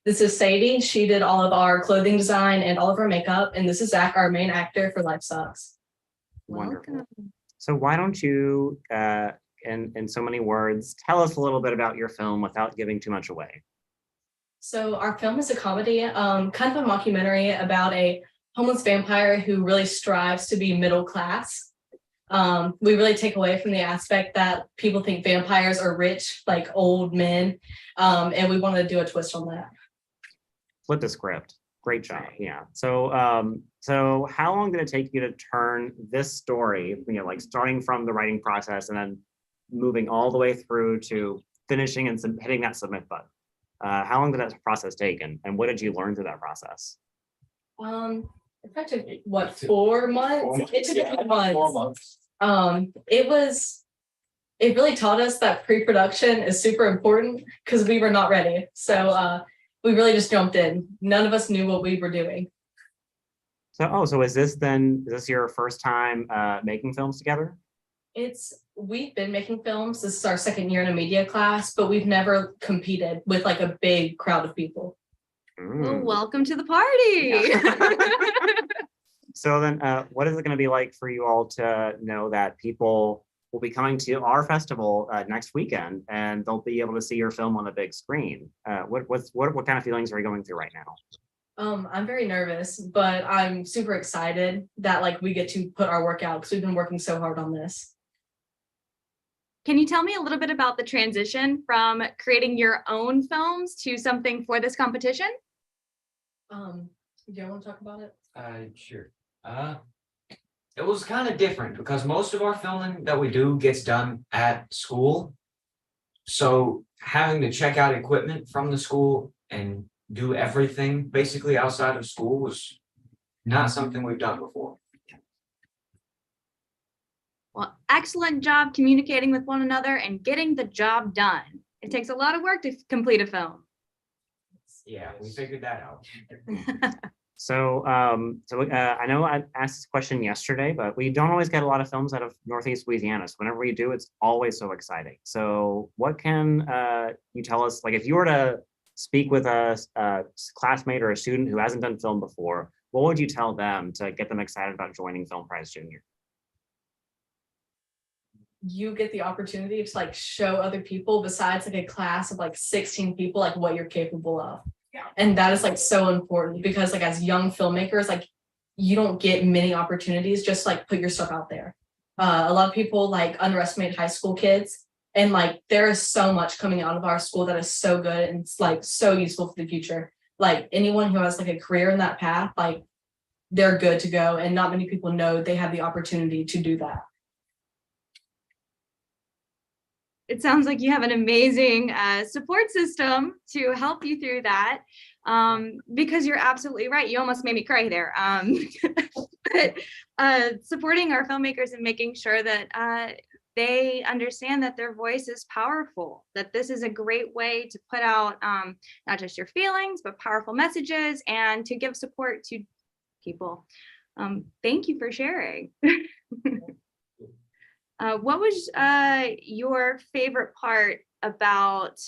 This is Sadie. She did all of our clothing design and all of our makeup. And this is Zach, our main actor for Life Sucks. Wonderful. So why don't you, in so many words, tell us a little bit about your film without giving too much away. So our film is a comedy, kind of a mockumentary about a homeless vampire who really strives to be middle class. We really take away from the aspect that people think vampires are rich, like old men. And we wanted to do a twist on that. Flip the script. Great job. Yeah. So so how long did it take you to turn this story, like starting from the writing process and then moving all the way through to finishing and hitting that submit button? How long did that process take, and what did you learn through that process? It probably took what, 4 months? It took a few months. It really taught us that pre-production is super important because we were not ready. So we really just jumped in. None of us knew what we were doing. So is this your first time making films together? We've been making films. This is our second year in a media class, but we've never competed with like a big crowd of people. Well, welcome to the party. So then what is it going to be like for you all to know that people will be coming to our festival next weekend and they'll be able to see your film on the big screen? What kind of feelings are you going through right now? I'm very nervous, but I'm super excited that like we get to put our work out because we've been working so hard on this. Can you tell me a little bit about the transition from creating your own films to something for this competition? Do you want to talk about it? Sure. It was kind of different because most of our filming that we do gets done at school. So having to check out equipment from the school and do everything basically outside of school was not something we've done before. Well, excellent job communicating with one another and getting the job done. It takes a lot of work to complete a film. Yeah, we figured that out. So, I know I asked this question yesterday, but we don't always get a lot of films out of Northeast Louisiana. So whenever we do, it's always so exciting. So what can you tell us, like if you were to speak with a classmate or a student who hasn't done film before, what would you tell them to get them excited about joining Film Prize Junior? You get the opportunity to like show other people besides like a class of like 16 people, like what you're capable of. And that is like so important because like as young filmmakers, like you don't get many opportunities, just like put your stuff out there. A lot of people like underestimate high school kids, and like there is so much coming out of our school that is so good and it's like so useful for the future. Like anyone who has like a career in that path, like they're good to go, and not many people know they have the opportunity to do that. It sounds like you have an amazing support system to help you through that, because you're absolutely right. You almost made me cry there. But supporting our filmmakers and making sure that they understand that their voice is powerful, that this is a great way to put out not just your feelings, but powerful messages and to give support to people. Thank you for sharing. What was your favorite part about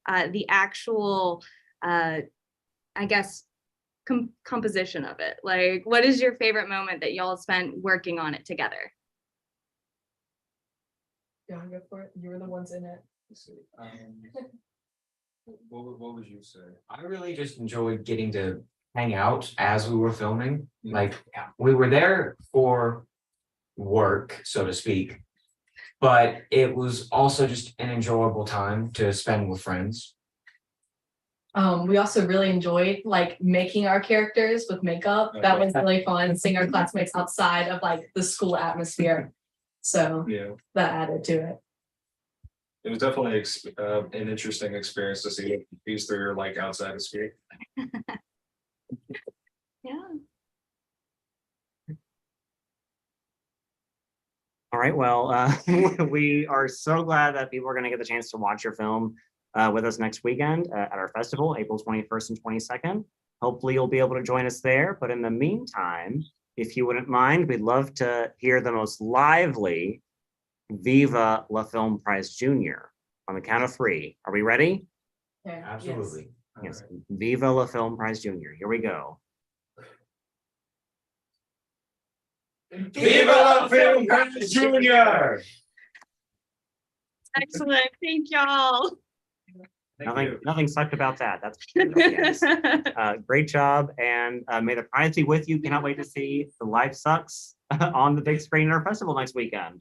the actual, I guess, composition of it? Like, what is your favorite moment that y'all spent working on it together? You want to go for it? You were the ones in it. What would you say? I really just enjoyed getting to hang out as we were filming. Like we were there for work, so to speak, but it was also just an enjoyable time to spend with friends. We also really enjoyed like making our characters with makeup. That was really fun, seeing our classmates outside of like the school atmosphere. So that added to it. It was definitely an interesting experience to see these three are like outside of school. Yeah. All right, well, we are so glad that people are going to get the chance to watch your film with us next weekend at our festival, April 21st and 22nd. Hopefully you'll be able to join us there. But in the meantime, if you wouldn't mind, we'd love to hear the most lively Viva La Film Prize Junior on the count of 3. Are we ready? Yeah, absolutely. Yes. Right. Viva La Film Prize Junior. Here we go. Viva La Film Prize Junior! Excellent. Thank y'all. Nothing sucked about that. That's yes. Great job, and may the prize be with you. Cannot wait to see The Life Sucks on the big screen at our festival next weekend.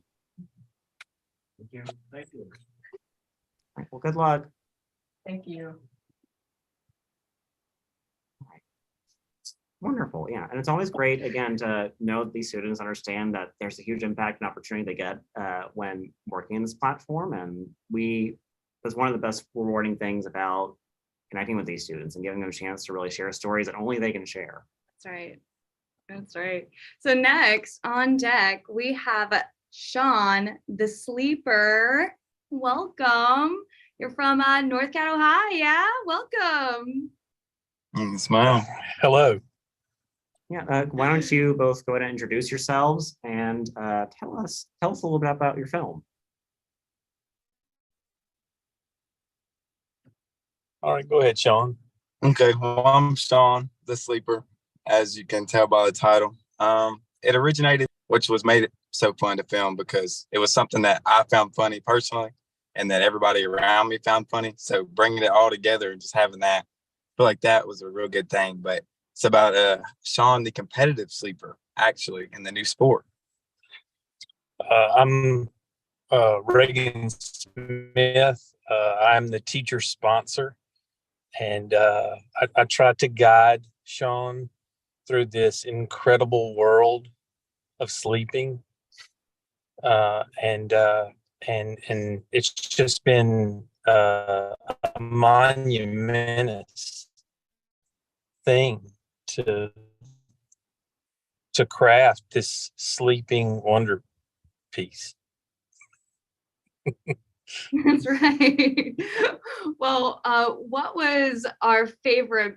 Thank you. Thank you. All right, well, good luck. Thank you. Wonderful, yeah, and it's always great again to know that these students understand that there's a huge impact and opportunity they get when working in this platform, and that's one of the best rewarding things about connecting with these students and giving them a chance to really share stories that only they can share. That's right. That's right. So next on deck, we have Sean, the sleeper. Welcome. You're from North Cat, Ohio. Yeah, welcome. Smile. Hello. Yeah, why don't you both go ahead and introduce yourselves and tell us a little bit about your film. All right, go ahead, Sean. Okay, well, I'm Sean, the sleeper, as you can tell by the title. It originated, which was made it so fun to film because it was something that I found funny personally and that everybody around me found funny. So bringing it all together and just having that, I feel like that was a real good thing. But It's about Sean, the competitive sleeper, actually, in the new sport. I'm Reagan Smith. I'm the teacher sponsor, and I try to guide Sean through this incredible world of sleeping, and it's just been a monumentous thing to craft this sleeping wonder piece. That's right. Well, what was our favorite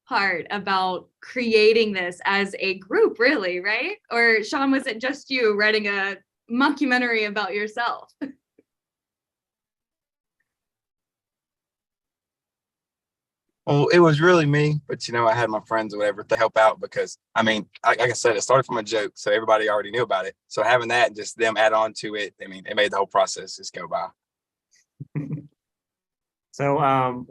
part about creating this as a group, really, right? Or Sean, was it just you writing a mockumentary about yourself? Well, it was really me, but I had my friends or whatever to help out because like I said, it started from a joke, so everybody already knew about it. So having that and just them add on to it, it made the whole process just go by. So, how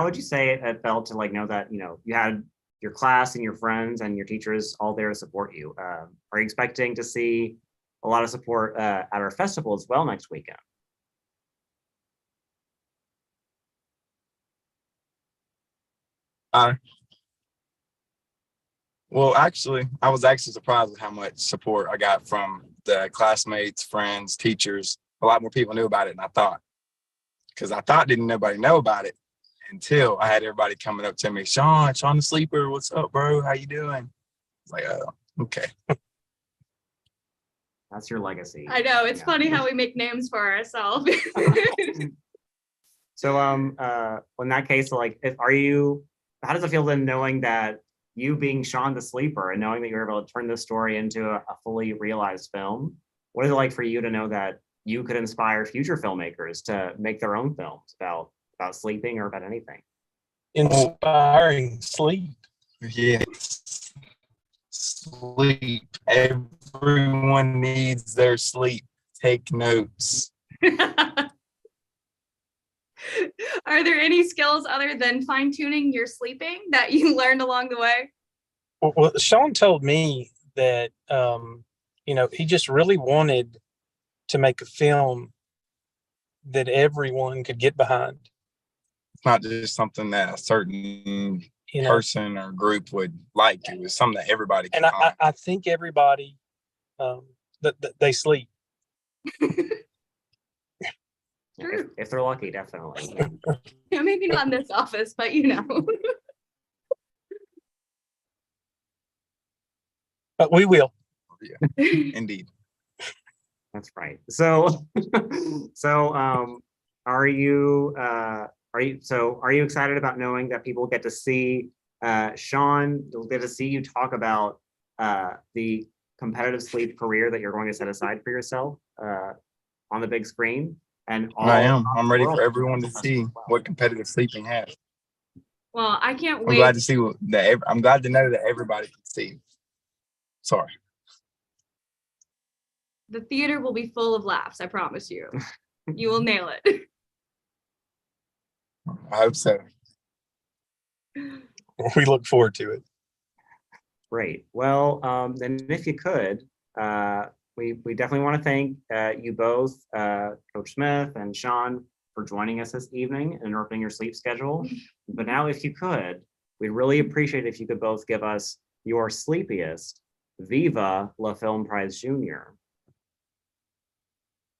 would you say it felt to know that you had your class and your friends and your teachers all there to support you? Are you expecting to see a lot of support at our festival as well next weekend? Well, actually, I was actually surprised at how much support I got from the classmates, friends, teachers. A lot more people knew about it than I thought. Because I thought didn't nobody know about it until I had everybody coming up to me, Sean the sleeper, what's up, bro? How you doing? It's like, oh, okay. That's your legacy. I know, it's funny how we make names for ourselves. So, in that case, how does it feel then knowing that you being Sean the sleeper and knowing that you're able to turn this story into a fully realized film? What is it like for you to know that you could inspire future filmmakers to make their own films about sleeping or about anything? Inspiring sleep. Yes. Sleep. Everyone needs their sleep. Take notes. Are there any skills other than fine-tuning your sleeping that you learned along the way? Well, Sean told me that he just really wanted to make a film that everyone could get behind. It's not just something that a certain person or group would like. It was something that everybody could. And I think everybody that they sleep. If they're lucky, definitely. Yeah, maybe not in this office, but But we will. Yeah, indeed. That's right. So, are you excited about knowing that people get to see Sean? They'll get to see you talk about the competitive sleep career that you're going to set aside for yourself on the big screen. And I am. I'm ready for everyone to see what competitive sleeping has. Well, I can't wait. I'm glad to see I'm glad to know that everybody can see. Sorry. The theater will be full of laughs, I promise you. You will nail it. I hope so. We look forward to it. Great. Well, then if you could, we definitely want to thank you both, Coach Smith and Sean, for joining us this evening and interrupting your sleep schedule. But now, if you could, we'd really appreciate it if you could both give us your sleepiest Viva La Film Prize Junior.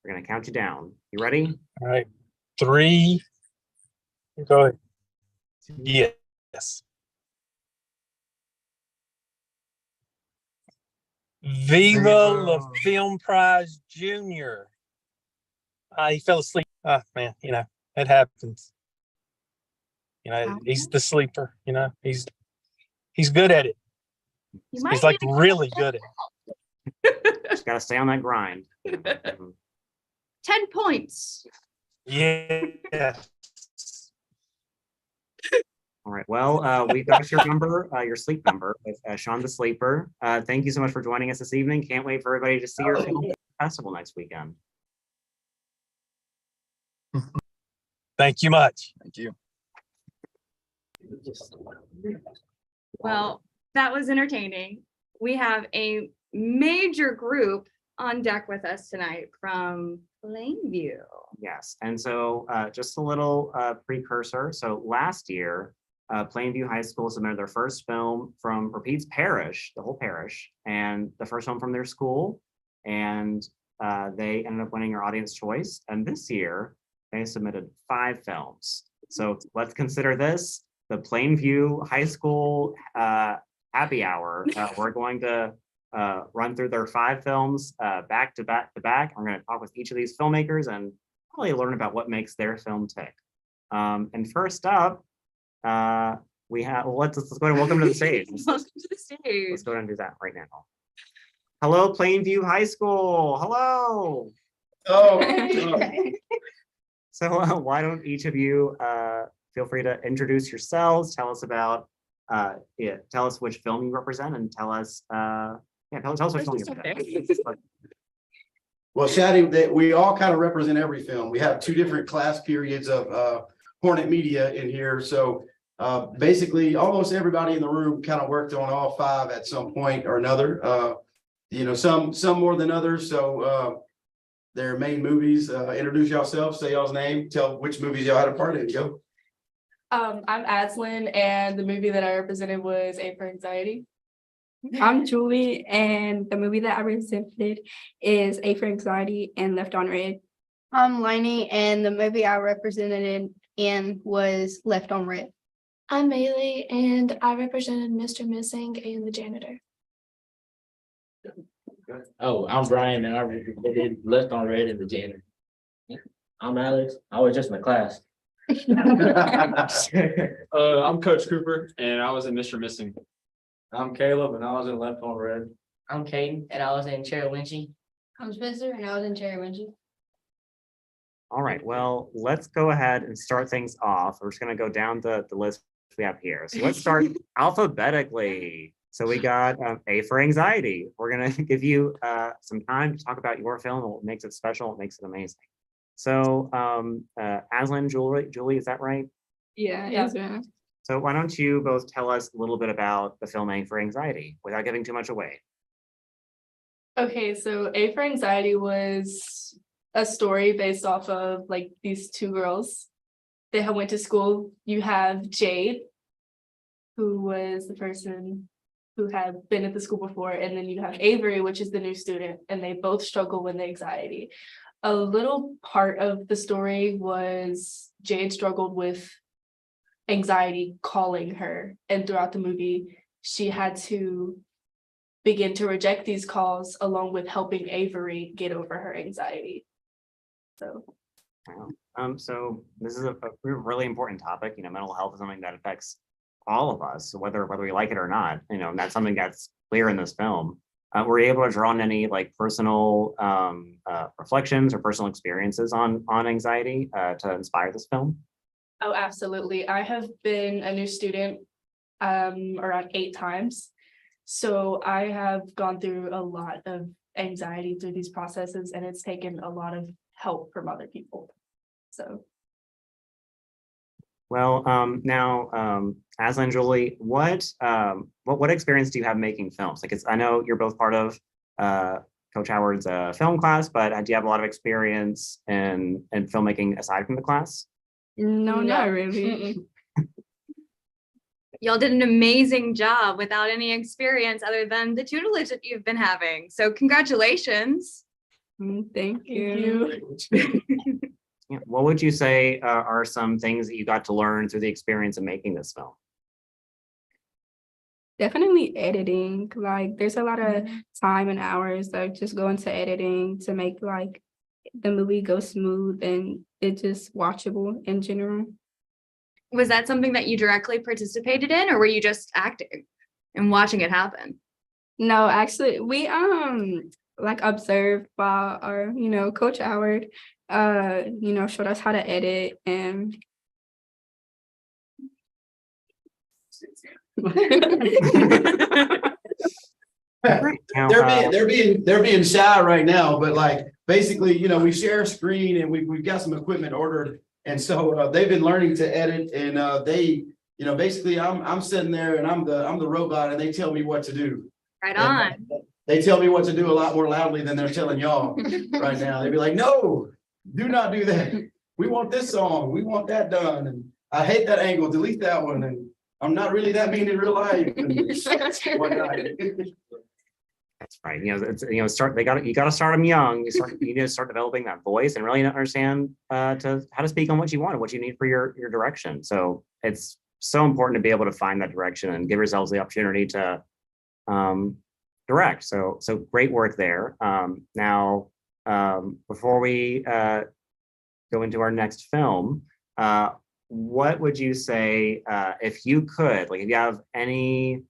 We're going to count you down. You ready? All right. 3. Go ahead. Yes. Viva La Film Prize Junior. He fell asleep. Man, it happens. He's the sleeper. He's good at it. He's like really good at it. Just got to stay on that grind. 10 points. Yeah. All right. Well, we got your number, your sleep number with Sean the Sleeper. Thank you so much for joining us this evening. Can't wait for everybody to see your film at the festival next weekend. Thank you much. Thank you. Well, that was entertaining. We have a major group on deck with us tonight from Plainview. Yes, and so just a little precursor. So last year, Plainview High School submitted their first film from Pete's parish, the whole parish, and the first film from their school. And they ended up winning our audience choice. And this year, they submitted 5 films. So let's consider this the Plainview High School happy hour. We're going to run through their 5 films back to back to back. We're going to talk with each of these filmmakers and probably learn about what makes their film tick. And first up, we have, well, let's go ahead and welcome to the stage. Welcome to the stage. Let's go ahead and do that right now. Hello, Plainview High School. Hello. Oh. So why don't each of you feel free to introduce yourselves, tell us about, tell us which film you represent, and tell us, tell us which film you represent. Well, Shadi, that we all kind of represent every film. We have 2 different class periods of Hornet Media in here. So basically, almost everybody in the room kind of worked on all 5 at some point or another. You know, some more than others. So their main movies. Introduce yourselves, say y'all's name, tell which movies y'all had a part in. Go. I'm Aslyn, and the movie that I represented was A for Anxiety. I'm Julie, and the movie that I represented is A for Anxiety and Left on Red. I'm Lainey, and the movie I represented in was Left on Red. I'm Maylee, and I represented Mr. Missing and the janitor. Oh, I'm Brian, and I represented Left on Red and the janitor. I'm Alex. I was just in the class. I'm Coach Cooper, and I was in Mr. Missing. I'm Caleb, and I was in Left on Red. I'm Caden, and I was in Cherry Lynchy. I'm Spencer, and I was in Cherry Lynchy. All right, well, let's go ahead and start things off. We're just going to go down the list we have here. So let's start alphabetically. So we got A for Anxiety. We're going to give you some time to talk about your film and what makes it special, what makes it amazing. So Aslyn, Julie, is that right? Yeah. So why don't you both tell us a little bit about the film A for Anxiety without giving too much away? Okay, so A for Anxiety was a story based off of like these 2 girls. They had went to school. You have Jade, who was the person who had been at the school before, and then you have Avery, which is the new student, and they both struggle with anxiety. A little part of the story was Jade struggled with anxiety calling her, and throughout the movie, she had to begin to reject these calls along with helping Avery get over her anxiety. So so this is a really important topic. You know, mental health is something that affects all of us, whether we like it or not. You know, and that's something that's clear in this film. Were you able to draw on any like personal reflections or personal experiences on anxiety to inspire this film? Oh, absolutely. I have been a new student around 8 times. So I have gone through a lot of anxiety through these processes, and it's taken a lot of help from other people. So. Well, now, Aslyn and Julie, what experience do you have making films? Like, I know you're both part of Coach Howard's film class, but do you have a lot of experience in filmmaking aside from the class? No, not really. Y'all did an amazing job without any experience other than the tutelage that you've been having. So congratulations. Thank you. Yeah. What would you say are some things that you got to learn through the experience of making this film? Definitely editing. Like, there's a lot of time and hours that just go into editing to make like the movie go smooth and it just watchable in general. Was that something that you directly participated in, or were you just acting and watching it happen? No, actually, we like observed while our, Coach Howard showed us how to edit and they're being shy right now, but like basically, we share a screen and we've got some equipment ordered. And so they've been learning to edit, and basically I'm sitting there and I'm the robot and they tell me what to do. Right And on. they tell me what to do a lot more loudly than they're telling y'all right now. They'd be like, no, do not do that. We want this song. We want that done. And I hate that angle. Delete that one. And I'm not really that mean in real life. And whatnot. That's right. You got to start them young. You need to start developing that voice and really understand how to speak on what you want and what you need for your direction. So it's so important to be able to find that direction and give yourselves the opportunity to direct. So great work there. Now, before we go into our next film, what would you say if you could, like, if you have any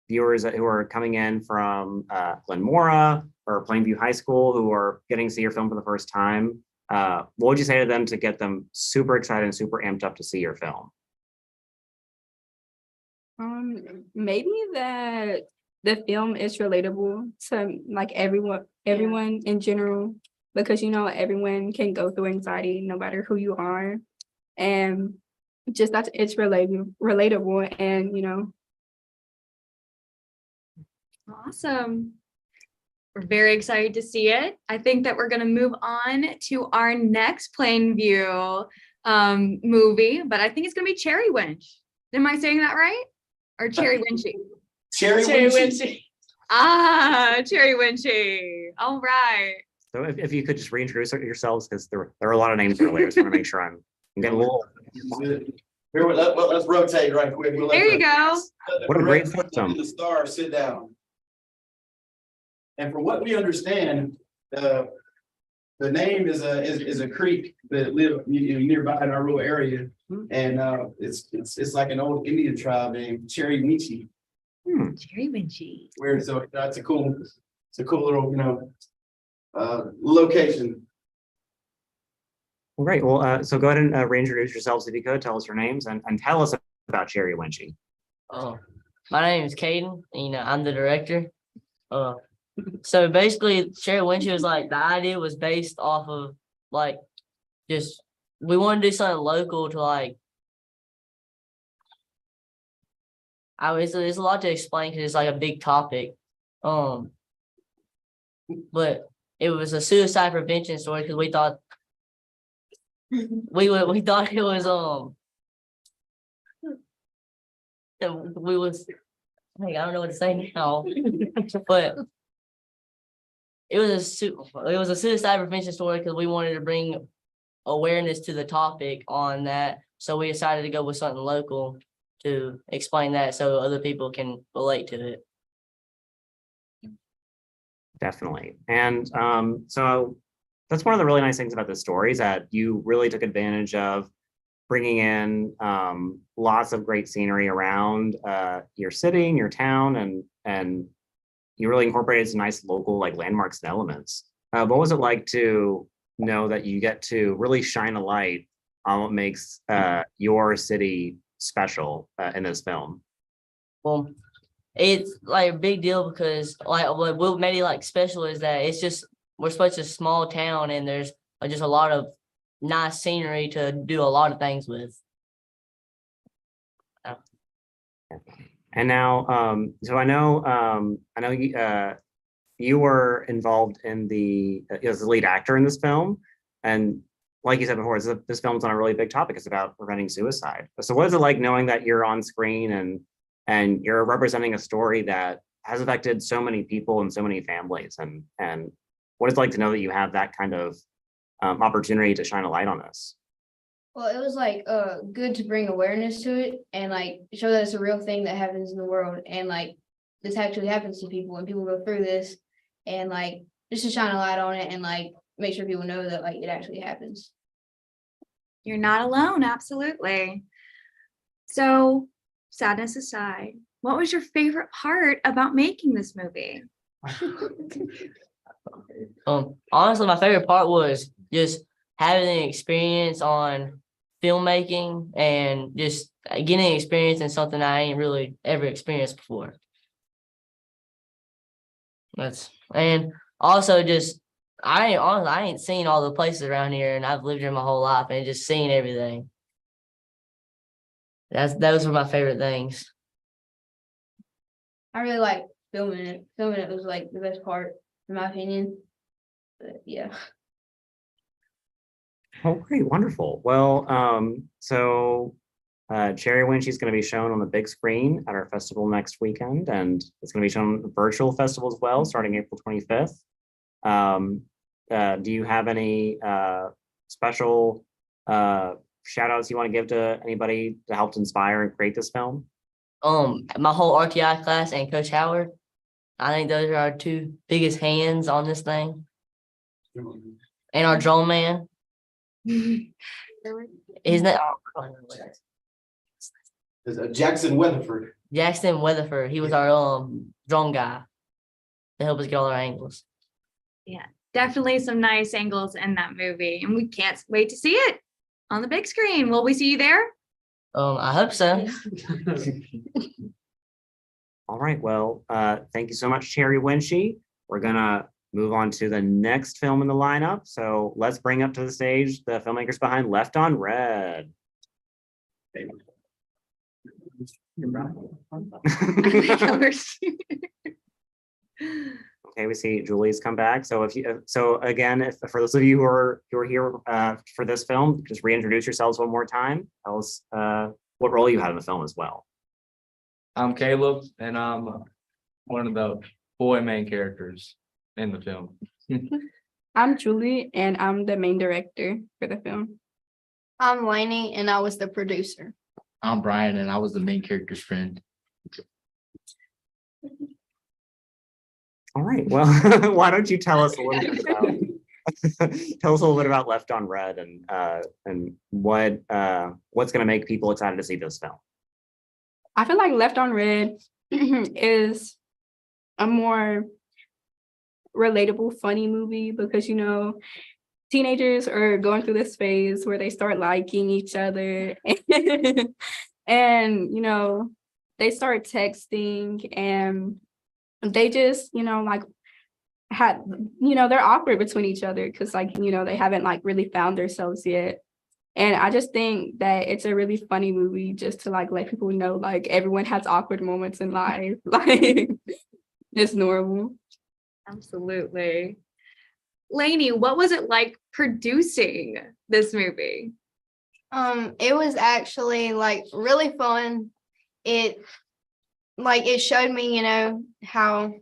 viewers who are coming in from Glenmora or Plainview High School who are getting to see your film for the first time, what would you say to them to get them super excited and super amped up to see your film? Maybe that the film is relatable to like everyone in general, because everyone can go through anxiety no matter who you are, and just that it's relatable and Awesome. We're very excited to see it. I think that we're going to move on to our next Plainview movie, but I think it's going to be Cherry Winch. Am I saying that right? Or Cherry Winchy? Cherry Winchy. Cherry Winchy. All right. So if you could just reintroduce yourselves, because there are a lot of names earlier, so I want to make sure I'm getting a little. Here, let's rotate right quick. There you go. What a great system. The stars sit down. And from what we understand, the name is a creek that live nearby in our rural area, and it's like an old Indian tribe named Cherry Winchy. Cherry Winchy. Where so that's a cool little location. Well, great. Well, so go ahead and reintroduce yourselves if you could. Tell us your names and tell us about Cherry Winchy. Oh, my name is Caden. I'm the director. So basically, Cherry Winchy was like, the idea was based off of like, just we want to do something local to like. It's a lot to explain because it's like a big topic. But it was a suicide prevention story because we thought we thought it was I don't know what to say now, but it was a suicide prevention story because we wanted to bring awareness to the topic on that. So we decided to go with something local to explain that so other people can relate to it. Definitely. And so that's one of the really nice things about this story is that you really took advantage of bringing in lots of great scenery around your city and your town, and you really incorporated some nice local like landmarks and elements. What was it like to know that you get to really shine a light on what makes your city special in this film? Well, it's like a big deal because like what made it like special is that we're such a small town and there's just a lot of nice scenery to do a lot of things with. And now, so I know you were involved in as the lead actor in this film, and like you said before, this film's on a really big topic. It's about preventing suicide. So what is it like knowing that you're on screen and you're representing a story that has affected so many people and so many families, and what it's like to know that you have that kind of opportunity to shine a light on this? Well, it was like good to bring awareness to it and like show that it's a real thing that happens in the world, and like this actually happens to people and people go through this, and like just to shine a light on it and like make sure people know that like it actually happens. You're not alone, absolutely. So, sadness aside, what was your favorite part about making this movie? Honestly, my favorite part was just having an experience on filmmaking and just getting experience in something I ain't really ever experienced before. And also just I ain't seen all the places around here, and I've lived here my whole life and just seen everything. Those were my favorite things. I really like filming it. Filming it was like the best part, in my opinion. But yeah. Oh, great, wonderful. Well, Cherry Win, she's going to be shown on the big screen at our festival next weekend, and it's going to be shown at the virtual festival as well, starting April 25th. Do you have any special shout outs you want to give to anybody that helped inspire and create this film? My whole RTI class and Coach Howard. I think those are our two biggest hands on this thing. And our drone man. Isn't that Is Jackson Weatherford? Jackson Weatherford? He was our drone guy to help us get all our angles. Yeah, definitely some nice angles in that movie, and we can't wait to see it on the big screen. Will we see you there? I hope so. All right, well, thank you so much, Cherry Winshee. We're gonna move on to the next film in the lineup. So let's bring up to the stage the filmmakers behind Left on Red. Okay, we see Julie's come back. So again, for those of you who are here for this film, just reintroduce yourselves one more time. Tell us what role you had in the film as well. I'm Caleb, and I'm one of the boy main characters in the film. I'm Julie, and I'm the main director for the film. I'm Lainey, and I was the producer. I'm Brian, and I was the main character's friend. All right. Well, why don't you tell us a little bit about Left on Red and what's going to make people excited to see this film? I feel like Left on Red is a more relatable, funny movie because, teenagers are going through this phase where they start liking each other and, they start texting and they just, they're awkward between each other because they haven't really found themselves yet. And I just think that it's a really funny movie just to let people know everyone has awkward moments in life. It's normal. Absolutely. Lainey, what was it like producing this movie? It was actually really fun. It showed me, how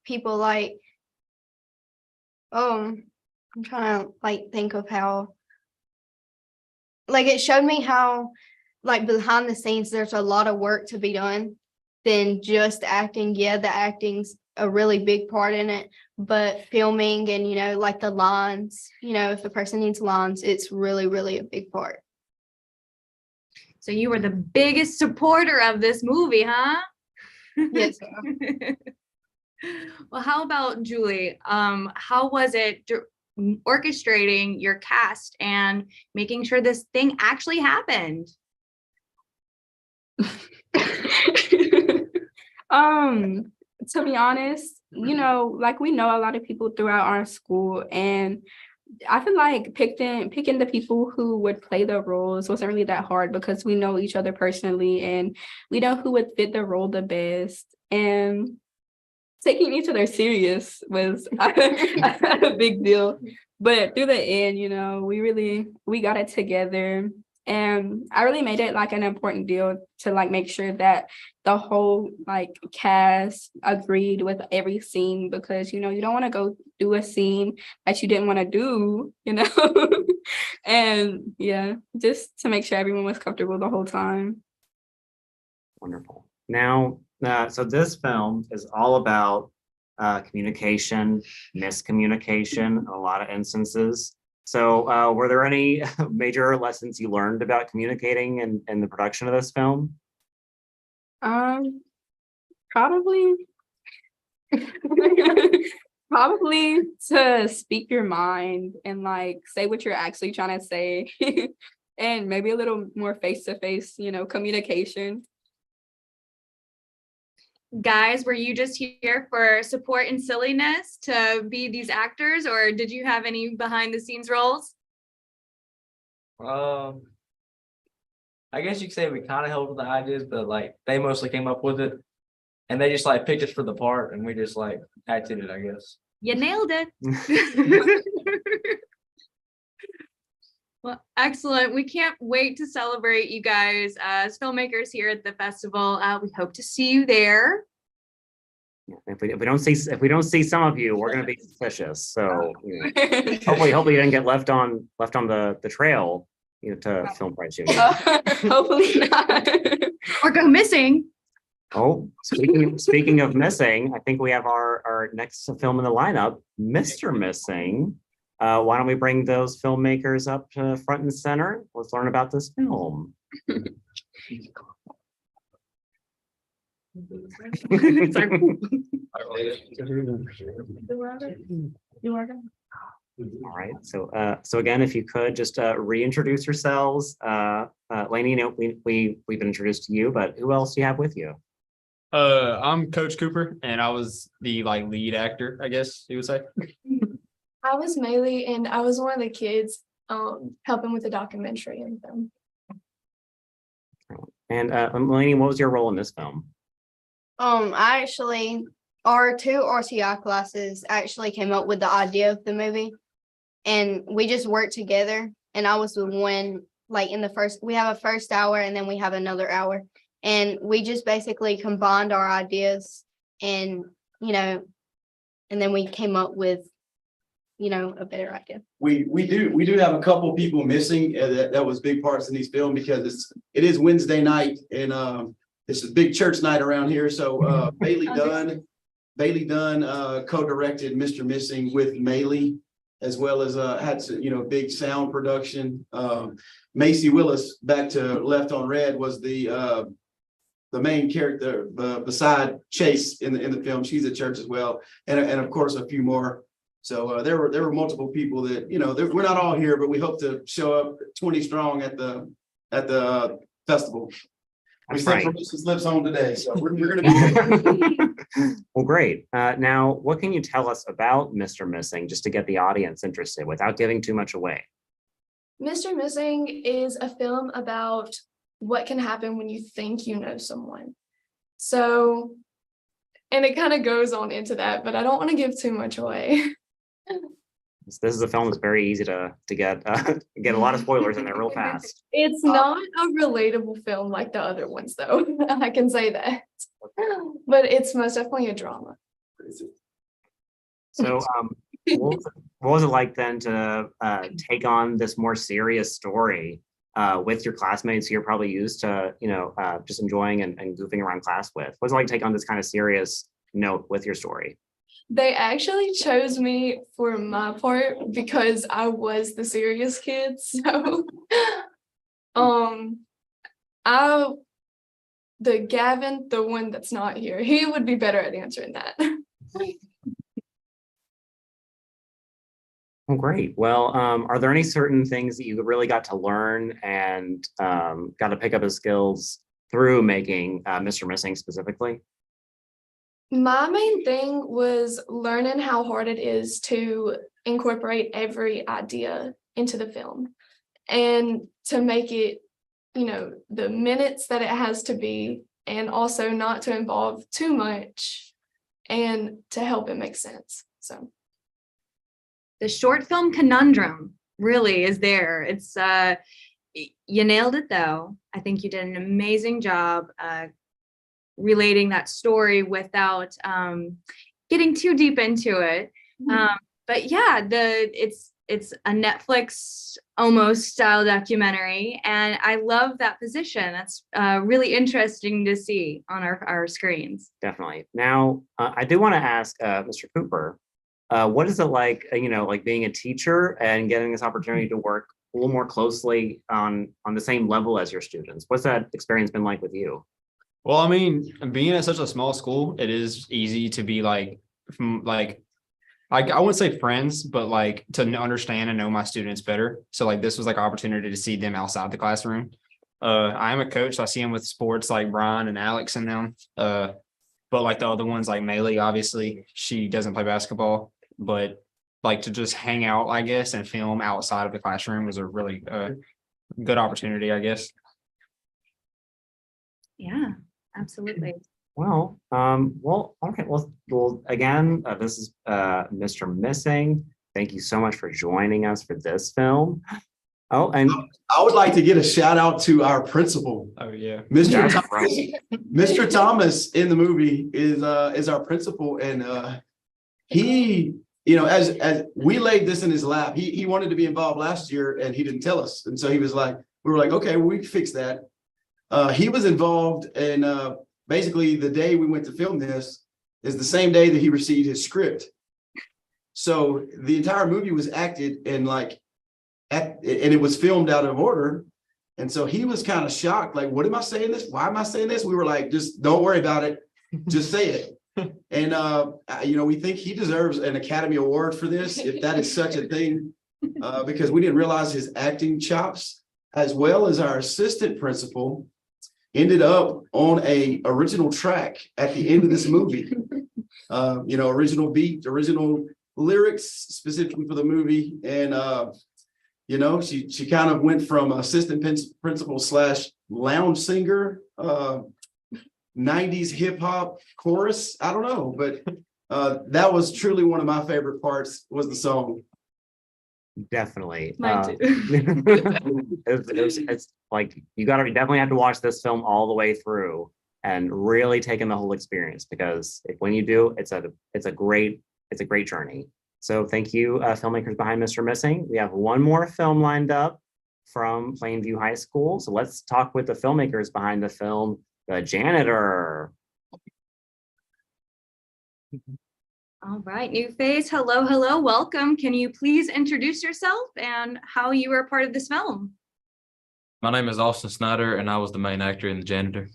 people I'm trying to think of how it showed me how behind the scenes there's a lot of work to be done than just acting. Yeah, the acting's a really big part in it, but filming and the lines, if the person needs lines, it's really, really a big part. So you were the biggest supporter of this movie, huh? Yes. Well, how about Julie? How was it orchestrating your cast and making sure this thing actually happened? To be honest, we know a lot of people throughout our school, and I feel like picking the people who would play the roles wasn't really that hard because we know each other personally and we know who would fit the role the best. And taking each other serious was a big deal. But through the end, we got it together. And I really made it an important deal to make sure that the whole cast agreed with every scene because you don't want to go do a scene that you didn't want to do, and yeah, just to make sure everyone was comfortable the whole time. Wonderful. Now, so this film is all about communication, miscommunication in a lot of instances. So were there any major lessons you learned about communicating in the production of this film? Probably to speak your mind and say what you're actually trying to say and maybe a little more face-to-face, communication. Guys, were you just here for support and silliness to be these actors, or did you have any behind the scenes roles? I guess you could say we kind of helped with the ideas, but like they mostly came up with it. And they just like picked us for the part and we just like acted it, I guess. You nailed it. Well, excellent. We can't wait to celebrate you guys as filmmakers here at the festival. We hope to see you there. If we don't see some of you, we're gonna be suspicious. So hopefully you didn't get left on the trail, to film Pride Junior. Hopefully not. Or go missing. Oh, speaking of missing, I think we have our next film in the lineup, Mr. Missing. Why don't we bring those filmmakers up to front and center? Let's learn about this film. All right. So again, if you could just reintroduce yourselves. Lainey, we've been introduced to you, but who else do you have with you? I'm Coach Cooper, and I was the lead actor, I guess you would say. I was Maylee, and I was one of the kids helping with the documentary and film. And Lainey, what was your role in this film? I actually, our two RCI classes actually came up with the idea of the movie, and we just worked together. And I was the one, we have a first hour and then we have another hour. And we just basically combined our ideas and then we came up with, a better idea. We do have a couple people missing that was big parts in these films because it is Wednesday night and it's a big church night around here. So Bailey Dunn co-directed Mr. Missing with Maylee, as well as had some, big sound production. Macy Willis, back to Left on Red, was the main character beside Chase in the film. She's at church as well, and of course a few more. So there were multiple people that we're not all here, but we hope to show up 20 strong at the festival. We sent permission slips home today, so we're going to be. Well, great. Now, what can you tell us about Mr. Missing, just to get the audience interested without giving too much away? Mr. Missing is a film about what can happen when you think you know someone. So, and it kind of goes on into that, but I don't want to give too much away. This is a film that's very easy to get a lot of spoilers in there real fast. It's not a relatable film like the other ones, though. I can say that. But it's most definitely a drama. So what was it like then to take on this more serious story with your classmates who you're probably used to, just enjoying and goofing around class with? What was it like to take on this kind of serious note with your story? They actually chose me for my part because I was the serious kid. So Gavin, the one that's not here, he would be better at answering that. Oh, great. Well, are there any certain things that you really got to learn and got to pick up as skills through making Mr. Missing specifically? My main thing was learning how hard it is to incorporate every idea into the film and to make it, the minutes that it has to be, and also not to involve too much and to help it make sense. So the short film conundrum really is there. It's you nailed it though. I think you did an amazing job relating that story without getting too deep into it. But yeah, it's a Netflix almost style documentary, and I love that position. That's really interesting to see on our screens. Definitely. Now, I do want to ask Mr. Cooper, what is it like, like being a teacher and getting this opportunity to work a little more closely on the same level as your students? What's that experience been like with you? Well, I mean, being at such a small school, it is easy to be I wouldn't say friends, but to understand and know my students better. So this was an opportunity to see them outside the classroom. I am a coach, so I see them with sports like Brian and Alex and them. But the other ones like Maylee, obviously she doesn't play basketball, but to just hang out, I guess, and film outside of the classroom was a really good opportunity, I guess. Yeah, absolutely. Well, okay. Well, again, this is Mr. Missing. Thank you so much for joining us for this film. Oh, and I would like to get a shout out to our principal. Oh yeah. Mr. Thomas. Mr. Thomas in the movie is our principal, and he, as we laid this in his lap, he wanted to be involved last year and he didn't tell us. And so he was like, we were like, okay, well, we can fix that. He was involved, and basically the day we went to film this is the same day that he received his script. So the entire movie was acted and and it was filmed out of order. And so he was kind of shocked, like, what am I saying this? Why am I saying this? We were like, just don't worry about it. Just say it. And, we think he deserves an Academy Award for this, if that is such a thing, because we didn't realize his acting chops, as well as our assistant principal, ended up on a original track at the end of this movie. Original beat, original lyrics specifically for the movie. And, she kind of went from assistant principal / lounge singer, 90s hip hop chorus. I don't know, but that was truly one of my favorite parts, was the song. Definitely. Mine too. It's like you definitely have to watch this film all the way through and really take in the whole experience, because when you do, it's a great journey. So thank you, filmmakers behind Mr. Missing. We have one more film lined up from Plainview High School. So let's talk with the filmmakers behind the film, The Janitor. All right, new face. Hello, welcome. Can you please introduce yourself and how you were a part of this film? My name is Austin Snyder, and I was the main actor in The Janitor.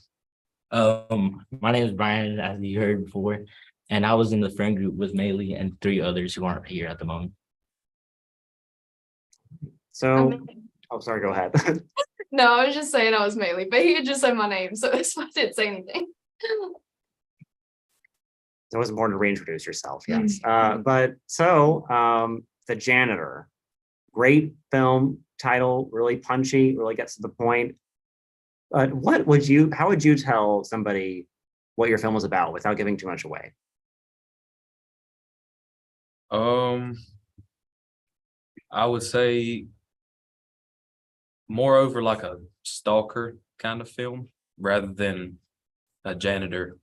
My name is Brian, as you heard before, and I was in the friend group with Maylee and 3 others who aren't here at the moment. So, sorry, go ahead. No, I was just saying I was Maylee, but he had just said my name, so that's why I didn't say anything. It was important to reintroduce yourself, yes. The Janitor, great film title, really punchy, really gets to the point. But how would you tell somebody what your film was about without giving too much away? I would say moreover like a stalker kind of film rather than a janitor.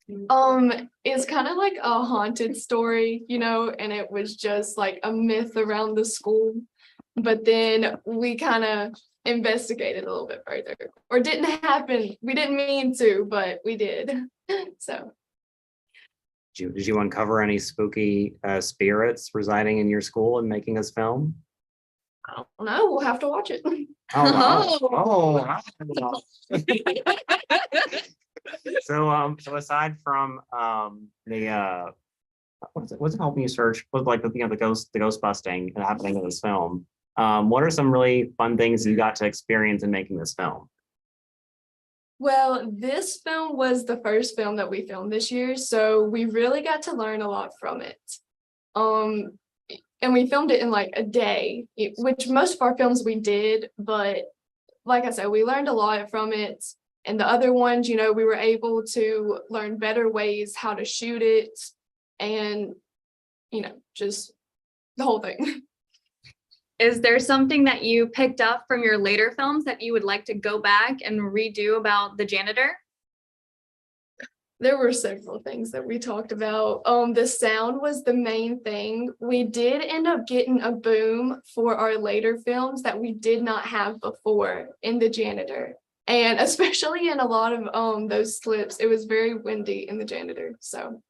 It's kind of like a haunted story, and it was just like a myth around the school. But then we kind of investigated a little bit further, or didn't happen. We didn't mean to, but we did. So. Did you uncover any spooky spirits residing in your school and making this film? I don't know. We'll have to watch it. So aside from what's helping you search with the ghost busting and happening in this film? What are some really fun things you got to experience in making this film? Well, this film was the first film that we filmed this year, so we really got to learn a lot from it. And we filmed it in like a day, which most of our films we did, but like I said, we learned a lot from it. And the other ones, we were able to learn better ways how to shoot it and, just the whole thing. Is there something that you picked up from your later films that you would like to go back and redo about The Janitor? There were several things that we talked about. The sound was the main thing. We did end up getting a boom for our later films that we did not have before in The Janitor. And especially in a lot of those clips, it was very windy in The Janitor. So.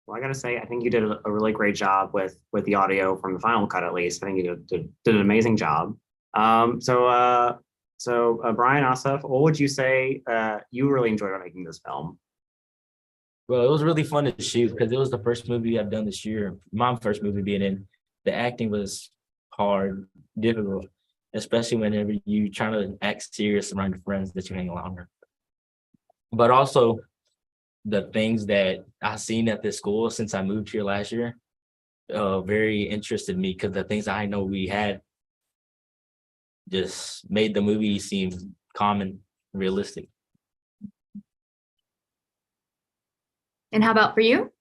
Well, I gotta say, I think you did a really great job with the audio from the final cut, at least. I think you did an amazing job. So Brian, Asaf, what would you say you really enjoyed making this film? Well, it was really fun to shoot because it was the first movie I've done this year. My first movie being in. The acting was hard, difficult, especially whenever you trying to act serious around your friends that you hang along with. But also, the things that I've seen at this school since I moved here last year very interested me because the things I know we had just made the movie seem calm and realistic. And how about for you?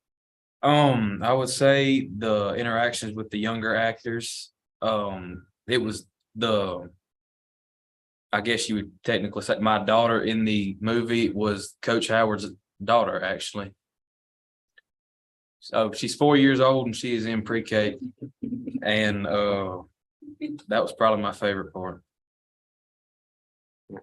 I would say the interactions with the younger actors. It was I guess you would technically say my daughter in the movie was Coach Howard's daughter, actually. So she's 4 years old and she is in pre-K. And that was probably my favorite part.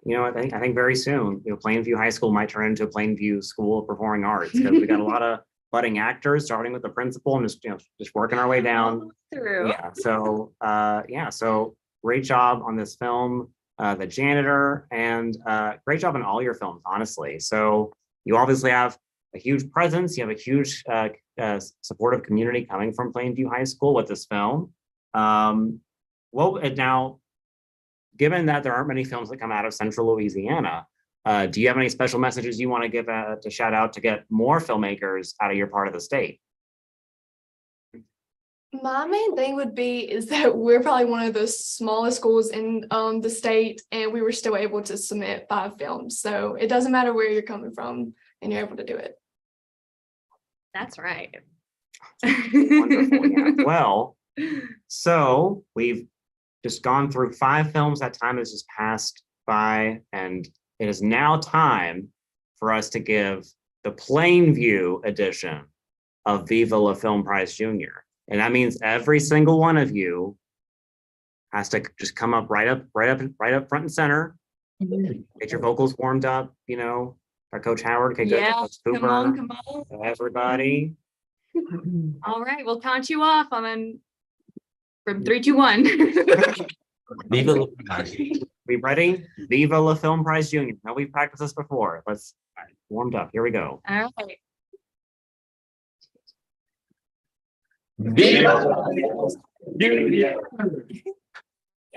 You know, I think very soon, Plainview High School might turn into Plainview School of Performing Arts, because we got a lot of budding actors, starting with the principal and just working our way down through. Yeah. So great job on this film, the janitor, and great job on all your films, honestly. So you obviously have a huge presence. You have a huge supportive community coming from Plainview High School with this film. Now, given that there aren't many films that come out of Central Louisiana, do you have any special messages you want to give to shout out to get more filmmakers out of your part of the state? My main thing would be is that we're probably one of the smallest schools in the state, and we were still able to submit 5 films. So it doesn't matter where you're coming from, and you're able to do it. That's right. Wonderful. Yeah. Well, so we've just gone through 5 films. That time has just passed by, and it is now time for us to give the Plainview edition of Viva La Film Prize Junior. And that means every single one of you has to just come up right up front and center. Get your vocals warmed up, our Coach Howard. Okay, good. Yeah, Coach Cooper, come on. everybody. All right, we'll count you off from 3, 2, 1. Viva La Prize. We ready? Viva La Film Prize Junior. Now we've practiced this before. Let's warmed up. Here we go. All right. Viva Junior.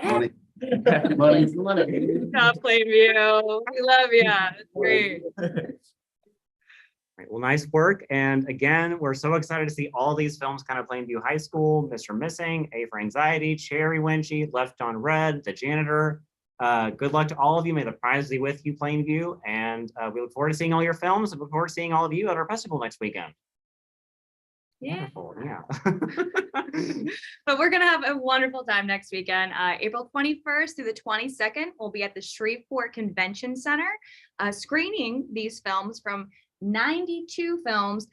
Money. Good job, Plainview. We love you. That's great. Right, well, nice work. And again, we're so excited to see all these films kind of Plainview High School, Mr. Missing, A for Anxiety, Cherry Winchy, Left on Red, The Janitor. Good luck to all of you. May the prize be with you, Plainview. And we look forward to seeing all your films and look forward to seeing all of you at our festival next weekend. Yeah. Wonderful, yeah. But we're going to have a wonderful time next weekend. April 21st through the 22nd, we'll be at the Shreveport Convention Center screening these films from 92 films,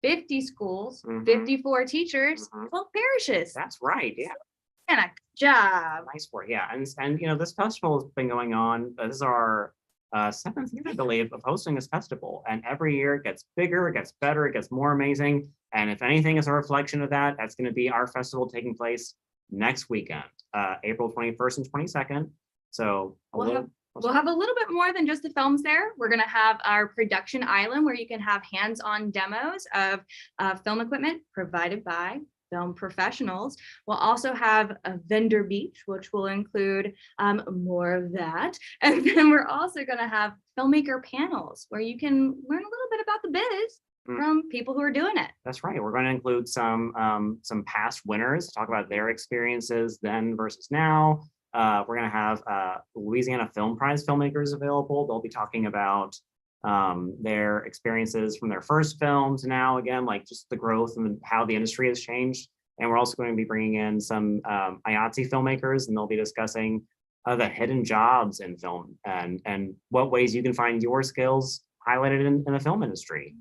50 schools, 54 teachers, 12 parishes. That's right, yeah. And a job. Nice work, yeah. And this festival has been going on. This is our 7th year, I believe, of hosting this festival. And every year it gets bigger, it gets better, it gets more amazing. And if anything is a reflection of that, that's going to be our festival taking place next weekend, April 21st and 22nd. So We'll have a little bit more than just the films there. We're going to have our production island where you can have hands-on demos of film equipment provided by film professionals. We'll also have a vendor beach, which will include more of that. And then we're also going to have filmmaker panels where you can learn a little bit about the biz from people who are doing it. That's right. We're going to include some past winners, talk about their experiences then versus now. We're going to have Louisiana Film Prize filmmakers available. They'll be talking about their experiences from their first film to now, again, like just the growth and how the industry has changed. And we're also going to be bringing in some IATSE filmmakers, and they'll be discussing the hidden jobs in film and what ways you can find your skills highlighted in the film industry.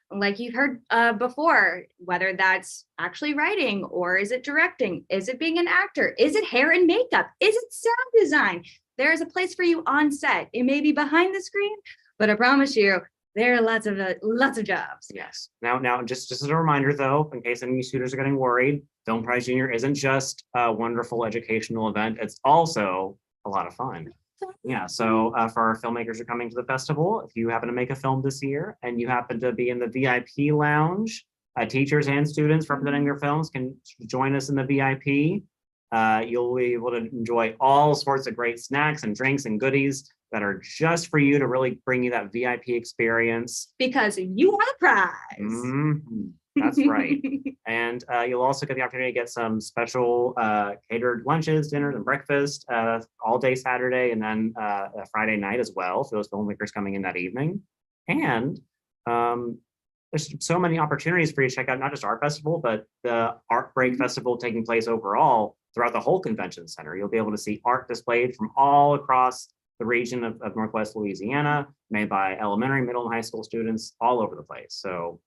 Like you've heard before, whether that's actually writing or is it directing, is it being an actor, is it hair and makeup, is it sound design? There is a place for you on set. It may be behind the screen, but I promise you, there are lots of jobs. Yes. Now, just as a reminder, though, in case any students are getting worried, Film Prize Junior isn't just a wonderful educational event. It's also a lot of fun. Yeah, so for our filmmakers who are coming to the festival, if you happen to make a film this year and you happen to be in the VIP lounge, teachers and students representing their films can join us in the VIP. You'll be able to enjoy all sorts of great snacks and drinks and goodies that are just for you to really bring you that VIP experience. Because you are the prize. That's right. And you'll also get the opportunity to get some special catered lunches, dinners, and breakfast all day Saturday, and then a Friday night as well for those filmmakers coming in that evening. And there's so many opportunities for you to check out not just our festival, but the Art Break Festival taking place overall throughout the whole convention center. You'll be able to see art displayed from all across the region of Northwest Louisiana, made by elementary, middle, and high school students all over the place. So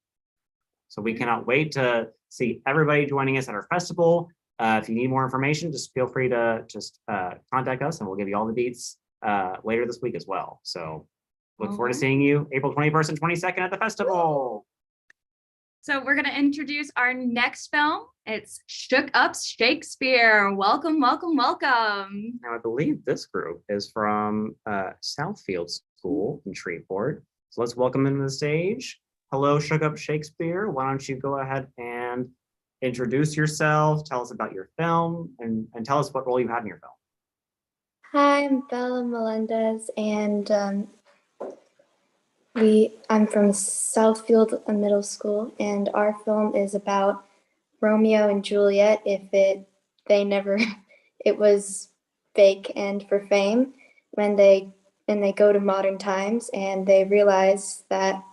we cannot wait to see everybody joining us at our festival. If you need more information, just feel free to just contact us and we'll give you all the deets later this week as well. So look forward to seeing you April 21st and 22nd at the festival. So we're going to introduce our next film. It's Shook Up's Shakespeare. Welcome, welcome, welcome. Now, I believe this group is from Southfield School in Shreveport. So let's welcome them to the stage. Hello, Shook Up Shakespeare. Why don't you go ahead and introduce yourself, tell us about your film, and tell us what role you had in your film. Hi, I'm Bella Melendez, and I'm from Southfield Middle School, and our film is about Romeo and Juliet. It was fake and for fame when they go to modern times and they realize that,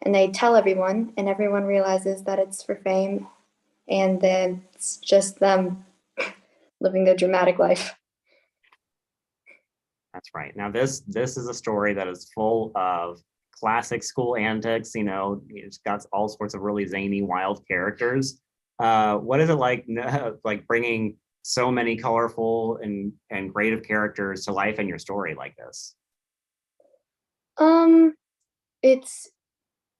and they tell everyone, and everyone realizes that it's for fame, and then it's just them living their dramatic life. That's right. Now, this is a story that is full of classic school antics. It's got all sorts of really zany, wild characters. What is it like bringing so many colorful and creative characters to life in your story like this? It's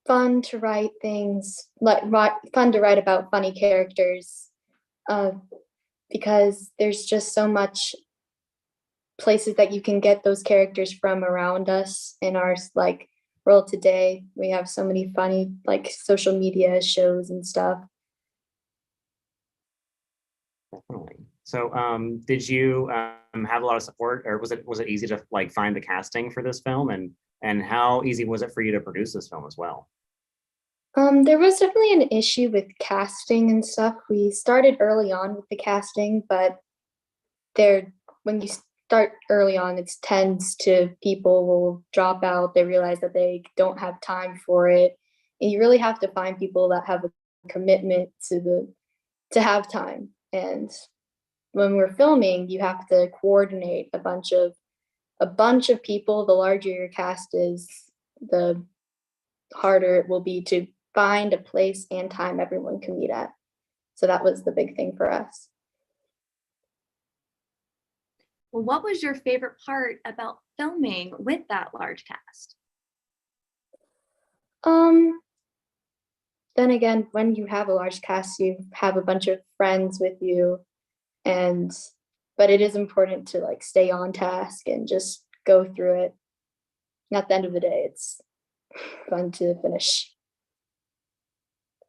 fun to write things fun to write about funny characters, because there's just so much places that you can get those characters from around us in our world today. We have so many funny social media shows and stuff. Definitely. So did you have a lot of support, or was it easy to find the casting for this film, and how easy was it for you to produce this film as well? There was definitely an issue with casting and stuff. We started early on with the casting, but when you start early on, it tends to people will drop out. They realize that they don't have time for it, and you really have to find people that have a commitment to have time. And when we're filming, you have to coordinate a bunch of people. The larger your cast is, the harder it will be to find a place and time everyone can meet at. So that was the big thing for us. Well, what was your favorite part about filming with that large cast? Then again, when you have a large cast, you have a bunch of friends with you, but it is important to stay on task and just go through it. And at the end of the day, it's fun to finish.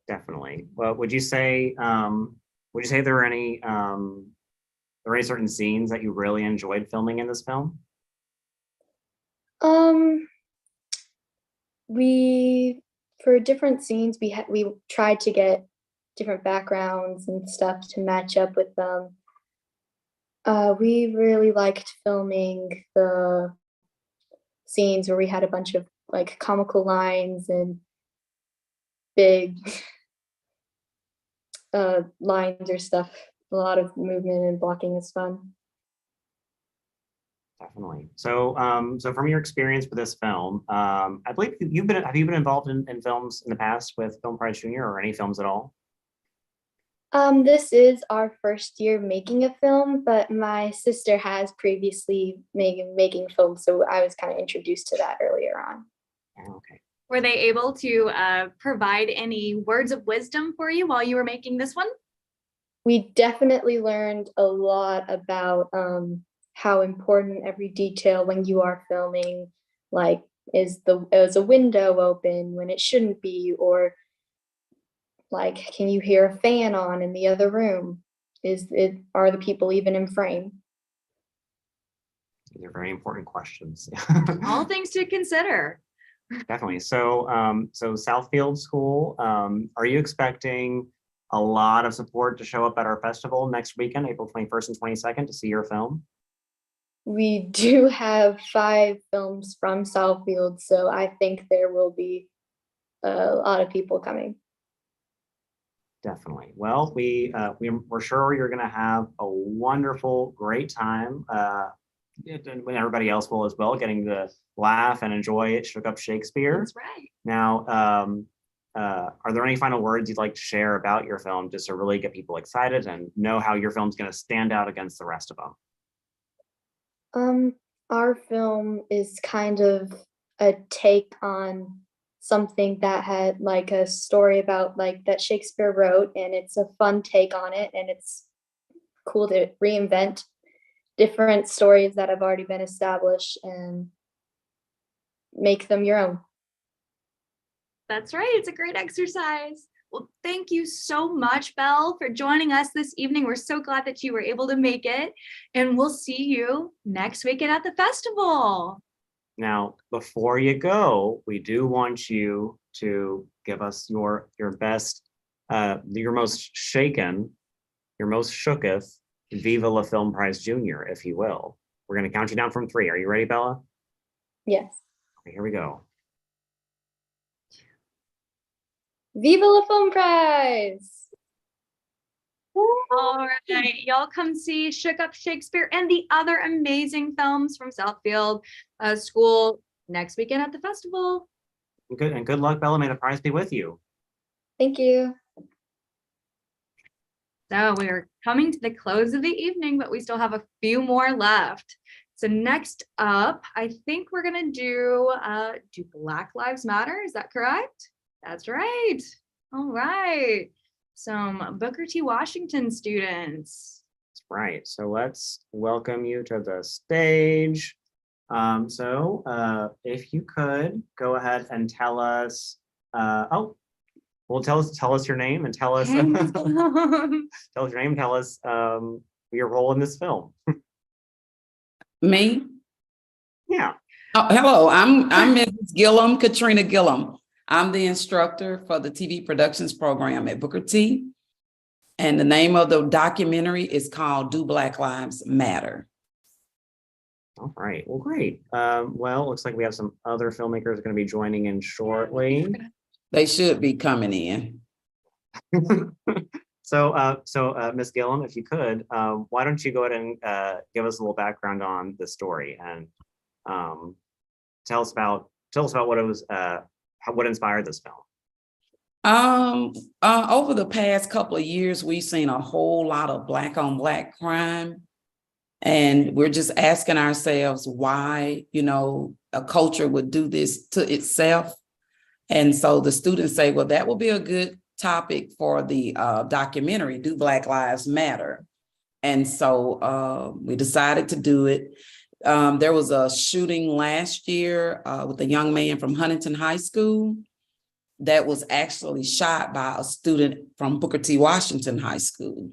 Definitely. Well, would you say there were any certain scenes that you really enjoyed filming in this film? For different scenes, we tried to get different backgrounds and stuff to match up with them. We really liked filming the scenes where we had a bunch of comical lines and big lines or stuff. A lot of movement and blocking is fun. Definitely. So, from your experience with this film, I believe have you been involved in films in the past with Film Prize Junior, or any films at all? This is our first year making a film, but my sister has previously making films, so I was kind of introduced to that earlier on. Okay. Were they able to provide any words of wisdom for you while you were making this one? We definitely learned a lot about how important every detail when you are filming, is a window open when it shouldn't be, or can you hear a fan on in the other room? Are the people even in frame? These are very important questions. All things to consider. Definitely. So Southfield School, are you expecting a lot of support to show up at our festival next weekend, April 21st and 22nd, to see your film? We do have 5 films from Southfield, so I think there will be a lot of people coming. Definitely. Well, we're sure you're going to have a wonderful, great time. And when everybody else will as well, getting to laugh and enjoy it, Shook Up Shakespeare. That's right. Now, are there any final words you'd like to share about your film, just to really get people excited and know how your film's going to stand out against the rest of them? Our film is kind of a take on something that had like a story about like that Shakespeare wrote, and it's a fun take on it, and it's cool to reinvent different stories that have already been established and make them your own. That's right. It's a great exercise. Well, thank you so much, Belle, for joining us this evening. We're so glad that you were able to make it, and we'll see you next weekend at the festival. Now, before you go, we do want you to give us your best, your most shaken, your most shooketh Viva La Film Prize Junior, if you will. We're going to count you down from 3. Are you ready, Bella? Yes. Okay, here we go. Viva La Film Prize! All right, y'all come see Shook Up Shakespeare and the other amazing films from Southfield School next weekend at the festival. Good luck, Bella. May the prize be with you. Thank you. So we're coming to the close of the evening, but we still have a few more left. So next up, I think we're gonna do Black Lives Matter. Is that correct? That's right. All right. Some Booker T. Washington students. That's right. So let's welcome you to the stage. If you could go ahead and tell us, tell us your name and tell us, tell us your name, tell us your role in this film. Me? Yeah. Oh, hello, I'm Mrs. Gillum, Katrina Gillum. I'm the instructor for the TV productions program at Booker T. And the name of the documentary is called Do Black Lives Matter? All right, well, great. Well, looks like we have some other filmmakers going to be joining in shortly. They should be coming in. So Ms. Gillum, if you could, why don't you go ahead and give us a little background on the story and tell us about what it was, what inspired this film. Over the past couple of years, we've seen a whole lot of Black on Black crime. And we're just asking ourselves why, a culture would do this to itself. And so the students say, well, that will be a good topic for the documentary, Do Black Lives Matter? And so we decided to do it. There was a shooting last year with a young man from Huntington High School that was actually shot by a student from Booker T. Washington High School.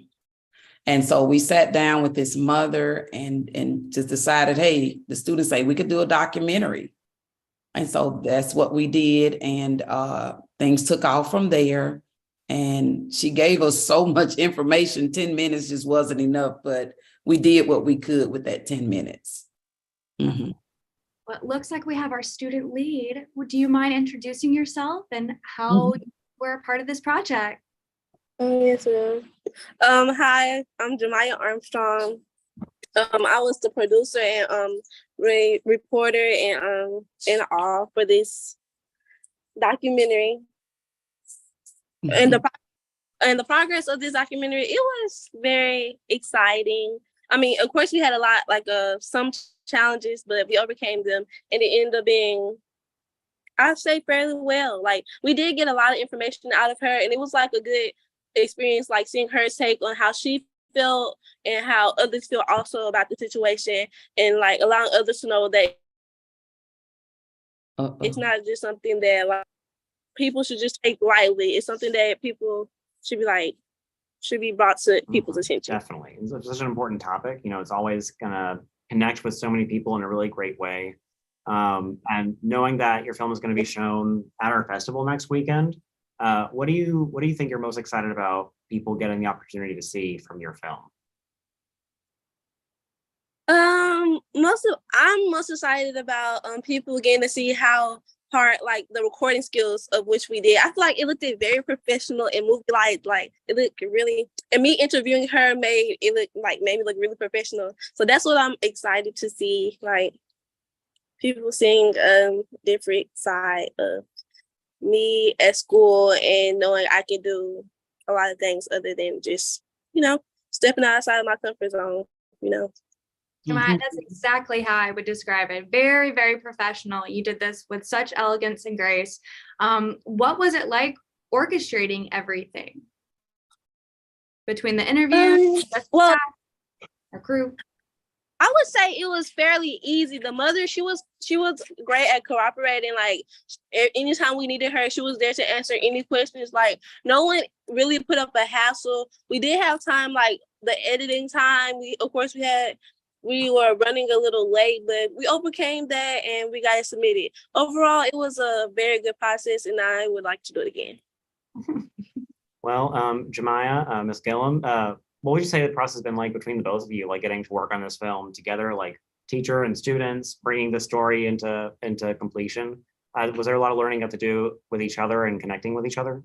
And so we sat down with his mother and just decided, hey, the students say we could do a documentary. And so that's what we did. And things took off from there. And she gave us so much information, 10 minutes just wasn't enough, but we did what we could with that 10 minutes. Mm-hmm. Well, it looks like we have our student lead. Do you mind introducing yourself and how you were a part of this project? Yes, ma'am. Hi, I'm Jemiah Armstrong. I was the producer and reporter and all for this documentary. Mm-hmm. And the progress of this documentary, it was very exciting. I mean, of course, we had a lot, like some challenges, but we overcame them, and it ended up being, I'd say, fairly well. Like, we did get a lot of information out of her, and it was like a good experience, like seeing her take on how she felt and how others feel also about the situation, and like allowing others to know that it's not just something that like people should just take lightly. It's something that people should be brought to people's attention. Definitely. It's such an important topic. It's always gonna connect with so many people in a really great way. And knowing that your film is going to be shown at our festival next weekend, what do you think you're most excited about people getting the opportunity to see from your film? I'm most excited about people getting to see how hard like the recording skills of which we did. I feel like it looked very professional and movie like it looked really, and me interviewing her made me look really professional. So that's what I'm excited to see, like people seeing different side of me at school and knowing I can do a lot of things other than just, stepping outside of my comfort zone, That's exactly how I would describe it. Very, very professional. You did this with such elegance and grace. What was it like orchestrating everything between the interview, our crew? I would say it was fairly easy. The mother, she was great at cooperating. Like anytime we needed her, she was there to answer any questions. Like no one really put up a hassle. We did have time, like the editing time. We were running a little late, but we overcame that and we got it submitted. Overall, it was a very good process, and I would like to do it again. Well, Jemiah, Ms. Gillum, what would you say the process has been like between the both of you, like getting to work on this film together, like teacher and students, bringing the story into completion? Was there a lot of learning you got to do with each other and connecting with each other?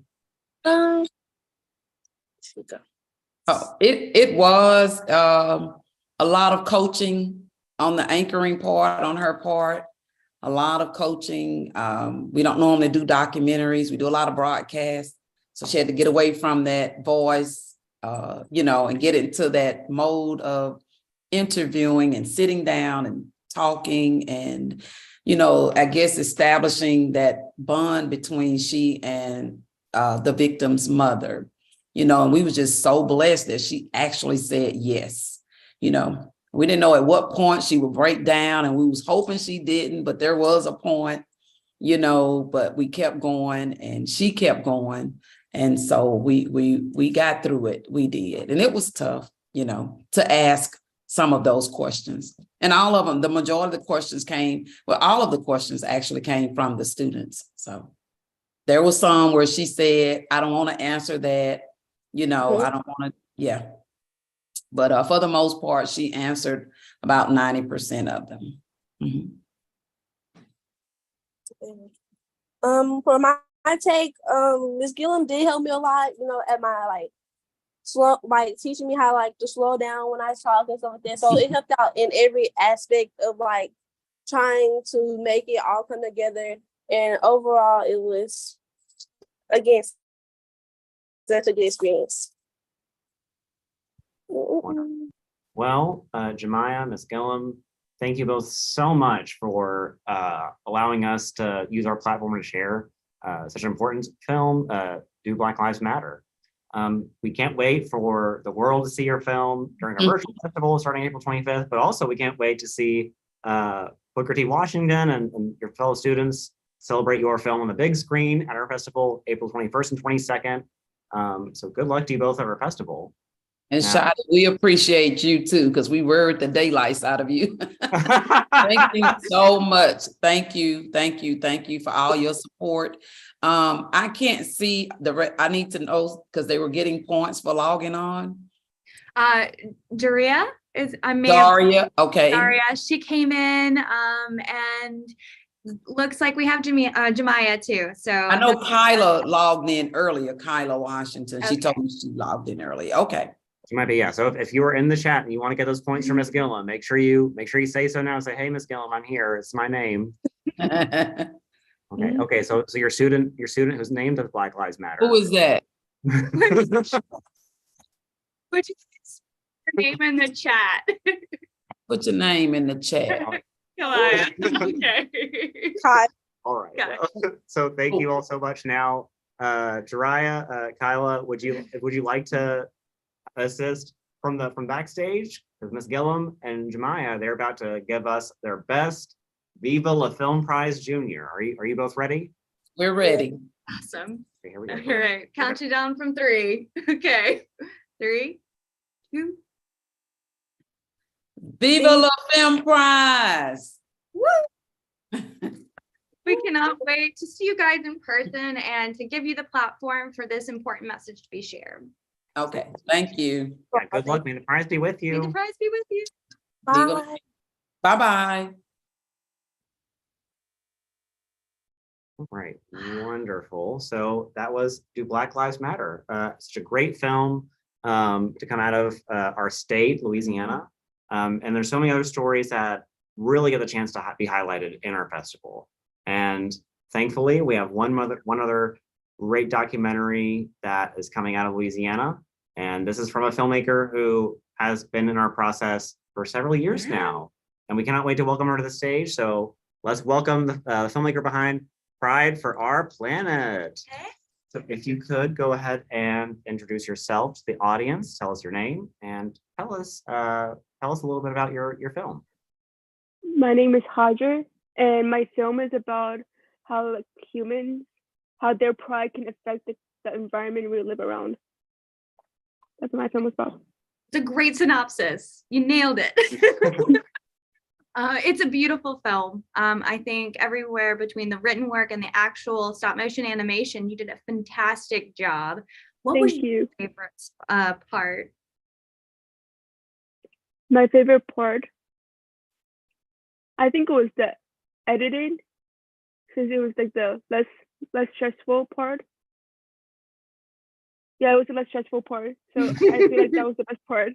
It was a lot of coaching on the anchoring part, on her part, a lot of coaching. We don't normally do documentaries. We do a lot of broadcasts. So she had to get away from that voice, and get into that mode of interviewing and sitting down and talking and, I guess establishing that bond between she and the victim's mother, and we were just so blessed that she actually said yes. We didn't know at what point she would break down, and we was hoping she didn't, but there was a point, but we kept going and she kept going. And so we got through it. We did. And it was tough, to ask some of those questions. And all of them, the majority of the questions all of the questions actually came from the students. So there was some where she said, I don't want to answer that, I don't want to, But for the most part, she answered about 90% of them. For my take, Ms. Gillum did help me a lot, at my teaching me how to slow down when I talk and stuff like that. So it helped out in every aspect of trying to make it all come together. And overall, it was, again, such a good experience. Well, Jemiah, Ms. Gillum, thank you both so much for allowing us to use our platform to share such an important film, Do Black Lives Matter. We can't wait for the world to see your film during our virtual festival starting April 25th, but also we can't wait to see Booker T. Washington and your fellow students celebrate your film on the big screen at our festival, April 21st and 22nd. So good luck to you both at our festival. And Shadi, we appreciate you too, because we worried the daylights out of you. Thank you so much. Thank you for all your support. I can't see I need to know because they were getting points for logging on. Daria is okay. Daria, she came in and looks like we have Jemiah too. So I know Kyla logged in earlier, Kyla Washington. She told me she logged in earlier. Okay. It might be, yeah. So if you were in the chat and you want to get those points from Miss Gillum, make sure you say so now. Say, hey, Miss Gillum, I'm here. It's my name. Okay. So your student who's named as Black Lives Matter. Who is that? Put your name in the chat. Put your name in the chat. Come on. Okay. All right. Well, so thank you all so much. Now, Jariah, Kyla, would you like to assist from backstage? Because Miss Gillum and Jemiah, they're about to give us their best Viva La Film Prize Junior. Are you both ready? We're ready. Awesome. Okay, here we go. All right. Count you down from 3. Okay. 3, 2. Viva La Film Prize. Woo! We cannot wait to see you guys in person and to give you the platform for this important message to be shared. Okay, thank you. Yeah, good luck. May the prize be with May the you. prize be with you. Bye. Bye-bye. All right, wonderful. So that was Do Black Lives Matter? Such a great film to come out of our state, Louisiana. And there's so many other stories that really get the chance to be highlighted in our festival. And thankfully, we have one other great documentary that is coming out of Louisiana. And this is from a filmmaker who has been in our process for several years now. And we cannot wait to welcome her to the stage. So let's welcome the filmmaker behind Pride for Our Planet. So if you could go ahead and introduce yourself to the audience, tell us your name and tell us a little bit about your film. My name is Hajar, and my film is about how humans, how their pride can affect the environment we live around. That's what my film is about. It's a great synopsis. You nailed it. It's a beautiful film. I think everywhere between the written work and the actual stop motion animation, you did a fantastic job. What was your favorite part? My favorite part, I think it was the editing, since it was like the less stressful part. Yeah, it was the less stressful part. So I feel like that was the best part.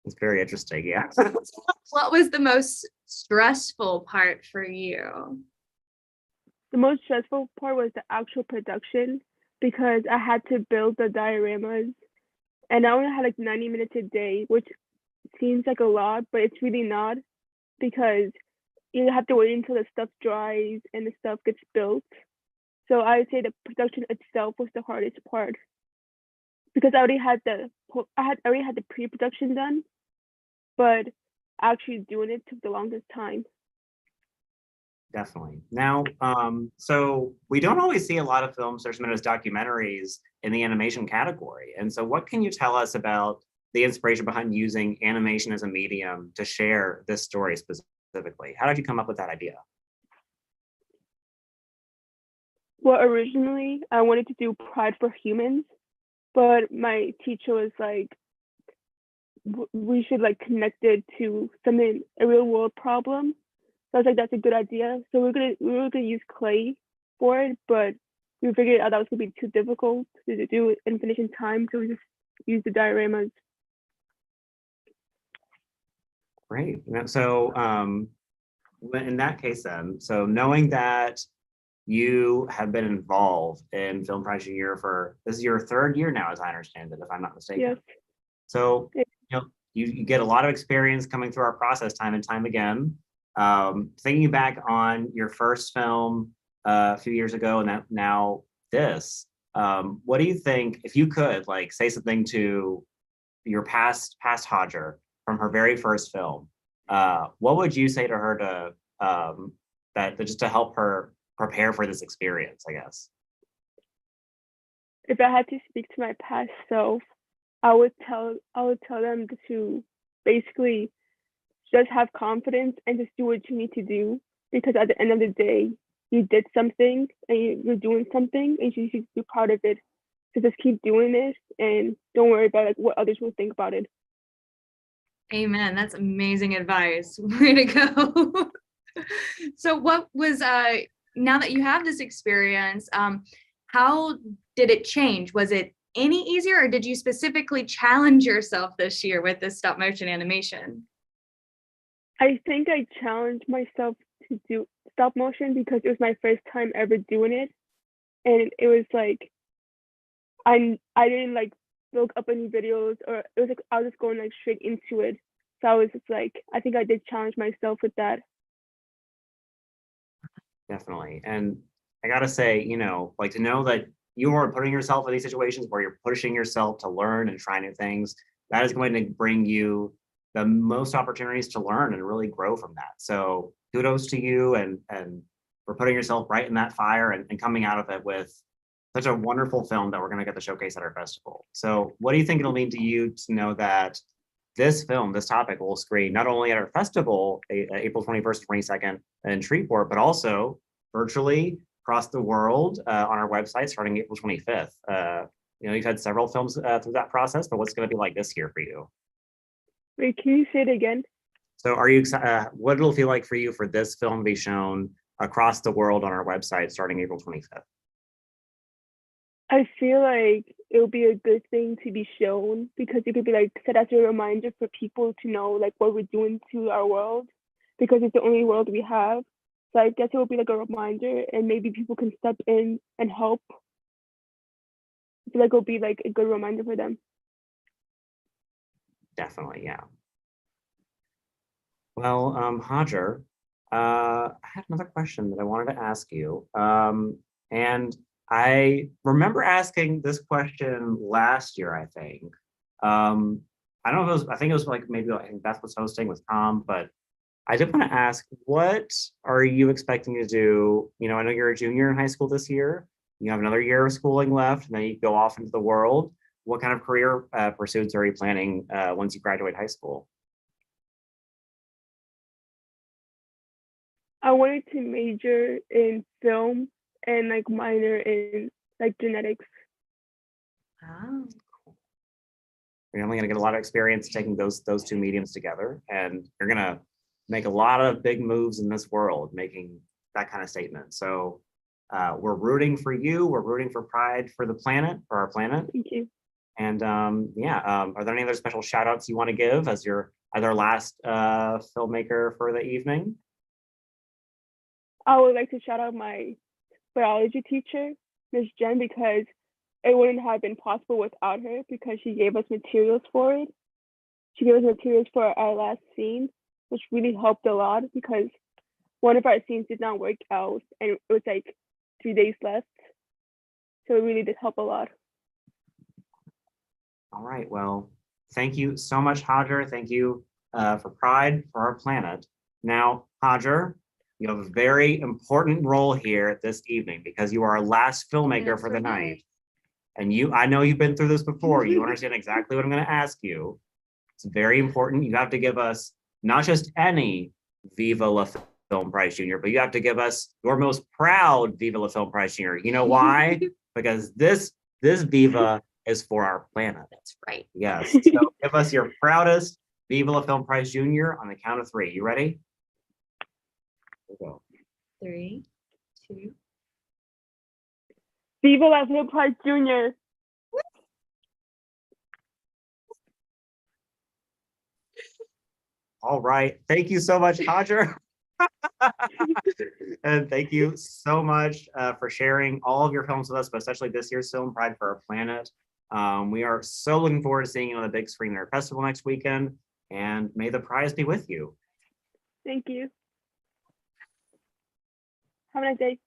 It's very interesting, yeah. What was the most stressful part for you? The most stressful part was the actual production, because I had to build the dioramas and I only had like 90 minutes a day, which seems like a lot, but it's really not, because you have to wait until the stuff dries and the stuff gets built. So I would say the production itself was the hardest part, because I already had the pre-production done, but actually doing it took the longest time. Definitely. Now, so we don't always see a lot of films that are submitted as documentaries in the animation category. And so what can you tell us about the inspiration behind using animation as a medium to share this story specifically? How did you come up with that idea? Well, originally I wanted to do Pride for Humans, but my teacher was like, we should like connect it to something, a real world problem. So I was like, that's a good idea. So we were gonna use clay for it, but we figured out that was gonna be too difficult to do and finish in time. So we just used the dioramas. Great. So in that case then, so knowing that you have been involved in Film Project Year this is your third year now, as I understand it, if I'm not mistaken. Yes. So you get a lot of experience coming through our process time and time again. Thinking back on your first film a few years ago and now this, what do you think, if you could like say something to your past Hajar from her very first film, what would you say to her to just to help her prepare for this experience, I guess? If I had to speak to my past self, I would tell them to basically just have confidence and just do what you need to do, because at the end of the day, you did something and you're doing something and you should be proud of it. So just keep doing it and don't worry about like what others will think about it. Amen. That's amazing advice. Way to go. So what was now that you have this experience, how did it change? Was it any easier, or did you specifically challenge yourself this year with this stop motion animation? I think I challenged myself to do stop motion because it was my first time ever doing it. And it was like, I didn't like look up any videos, or it was like, I was just going like straight into it. So I was just like, I think I did challenge myself with that. Definitely. And I gotta say, like to know that you are putting yourself in these situations where you're pushing yourself to learn and try new things, that is going to bring you the most opportunities to learn and really grow from that. So kudos to you and for putting yourself right in that fire and coming out of it with such a wonderful film that we're going to get to showcase at our festival. So what do you think it'll mean to you to know that this film, this topic will screen not only at our festival, April 21st, 22nd in Shreveport, but also virtually across the world on our website starting April 25th. You've had several films through that process, but what's going to be like this year for you? Wait, can you say it again? So are you excited? What it'll feel like for you for this film to be shown across the world on our website starting April 25th? I feel like it would be a good thing to be shown because it could be like set as a reminder for people to know like what we're doing to our world because it's the only world we have. So I guess it would be like a reminder and maybe people can step in and help. I feel like it'll be like a good reminder for them. Definitely, yeah. Well, Hajar, I had another question that I wanted to ask you. And I remember asking this question last year, I think. I don't know if it was, I think it was like maybe I think Beth was hosting with Tom, but I did want to ask, what are you expecting to do? I know you're a junior in high school this year. You have another year of schooling left, and then you go off into the world. What kind of career pursuits are you planning once you graduate high school? I wanted to major in film and like minor in like genetics. Wow. You're only going to get a lot of experience taking those two mediums together, and you're going to make a lot of big moves in this world, making that kind of statement. So we're rooting for you. We're rooting for Pride for the planet, for our planet. Thank you. And are there any other special shout outs you want to give as our last filmmaker for the evening? I would like to shout out my biology teacher, Ms. Jen, because it wouldn't have been possible without her because she gave us materials for it. She gave us materials for our last scene, which really helped a lot because one of our scenes did not work out and it was like 3 days left. So it really did help a lot. All right, well, thank you so much, Hajar. Thank you for Pride for our planet. Now, Hajar, you have a very important role here this evening because you are our last filmmaker for the night. And I know you've been through this before. You understand exactly what I'm going to ask you. It's very important. You have to give us not just any Viva La Film Prize Junior, but you have to give us your most proud Viva La Film Prize Junior. You know why? Because this Viva is for our planet. That's right. Yes. So give us your proudest Viva La Film Prize Junior on the count of 3. You ready? Here we go. 3, 2. Viva La Film Prize Junior. All right. Thank you so much, Hajar. And thank you so much for sharing all of your films with us, but especially this year's film, Pride for Our Planet. We are so looking forward to seeing you on the big screen at our festival next weekend, and may the prize be with you. Thank you. Have a nice day.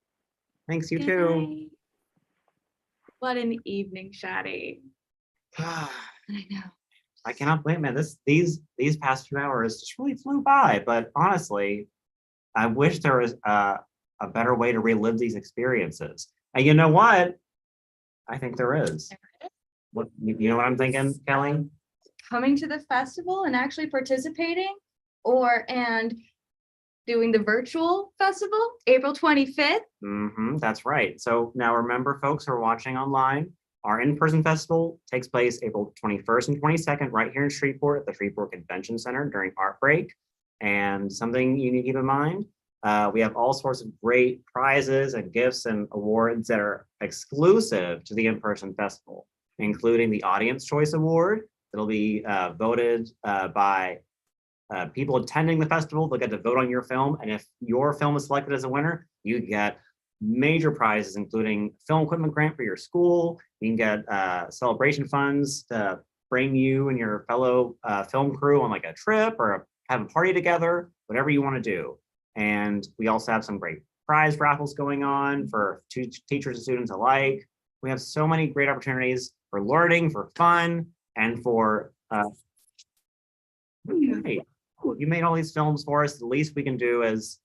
Thanks, you Good too. night. What an evening, Shadi. I know. I cannot blame, man. These past few hours just really flew by. But honestly, I wish there was a better way to relive these experiences. And you know what? I think there is. What you know what I'm thinking, Kelly? Coming to the festival and actually participating and doing the virtual festival, April 25th. That's right. So now remember, folks who are watching online, our in-person festival takes place April 21st and 22nd right here in Shreveport at the Shreveport Convention Center during Art Break. And something you need to keep in mind, we have all sorts of great prizes and gifts and awards that are exclusive to the in-person festival, including the Audience Choice Award. It'll be voted by people attending the festival. They'll get to vote on your film. And if your film is selected as a winner, you get major prizes, including film equipment grant for your school. You can get celebration funds to bring you and your fellow film crew on like a trip or have a party together, whatever you want to do. And we also have some great prize raffles going on for teachers and students alike. We have so many great opportunities for learning, for fun, and for you made all these films for us. The least we can do is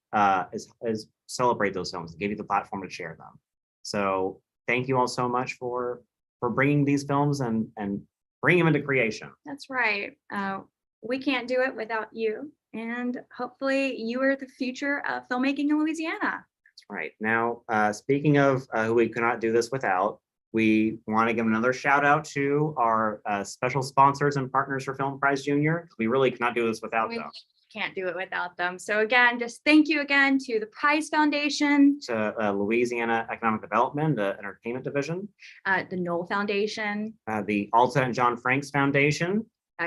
celebrate those films and give you the platform to share them. So thank you all so much for bringing these films and bringing them into creation. That's right. We can't do it without you. And hopefully you are the future of filmmaking in Louisiana. That's right. Now, speaking of who we could not do this without, we want to give another shout out to our special sponsors and partners for Film Prize Junior. We really cannot do this without them. Can't do it without them. So again, just thank you again to the Prize Foundation, To Louisiana Economic Development, the Entertainment Division, the Knoll Foundation, the Alta and John Franks Foundation,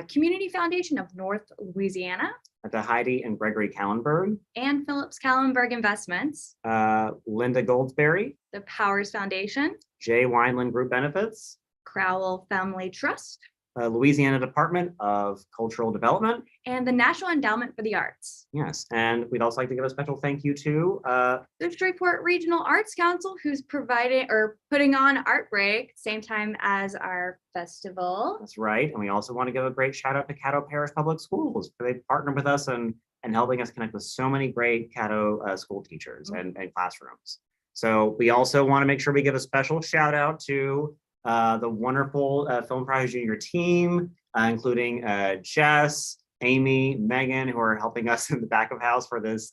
Community Foundation of North Louisiana, the Heidi and Gregory Kallenberg, and Phillips Kallenberg Investments, Linda Goldsberry, the Powers Foundation, Jay Wineland Group Benefits, Crowell Family Trust, Louisiana Department of Cultural Development, and the National Endowment for the Arts. yes, and we'd also like to give a special thank you to The Shreveport Regional Arts Council, who's providing or putting on Art Break, same time as our festival. that's right, and we also want to give a great shout out to Caddo Parish Public Schools. They partnered with us and helping us connect with so many great Caddo school teachers and classrooms. So we also want to make sure we give a special shout out to the wonderful Film Prize Junior team, including Jess, Amy, Megan, who are helping us in the back of house for this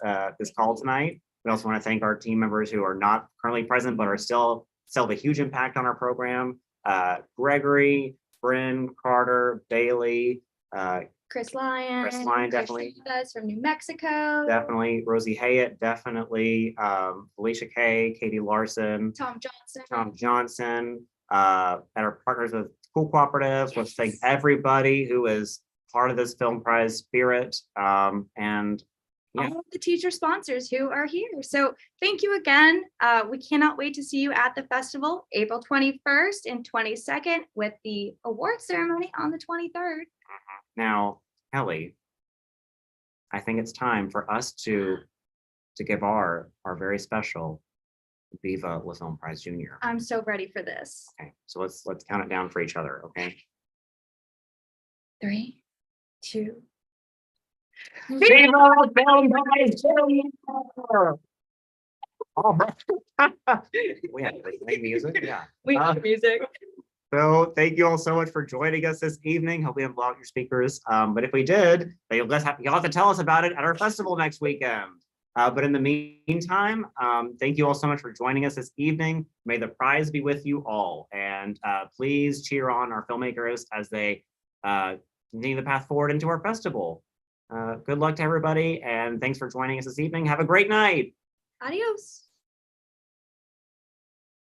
call tonight. We also want to thank our team members who are not currently present, but are still have a huge impact on our program. Gregory, Bryn, Carter, Bailey, Chris Lyon. Definitely. Us from New Mexico. Definitely. Rosie Hayett, definitely. Felicia Kay, Katie Larson, Tom Johnson. Tom Johnson, and our partners with School Cooperatives. Let's thank everybody who is part of this Film Prize spirit. And yeah. All of the teacher sponsors who are here. So thank you again. We cannot wait to see you at the festival, April 21st and 22nd, with the award ceremony on the 23rd. Now, Kelly, I think it's time for us to give our very special Viva La Film Prize Junior. I'm so ready for this. Okay, so let's count it down for each other, okay? 3, 2. Viva La Film Prize Junior! All right. We have to play music, yeah. We have music. So thank you all so much for joining us this evening. Hope we have blocked your speakers. But if we did, you'll have to tell us about it at our festival next weekend. But in the meantime, thank you all so much for joining us this evening. May the prize be with you all. And please cheer on our filmmakers as they continue the path forward into our festival. Good luck to everybody. And thanks for joining us this evening. Have a great night. Adios.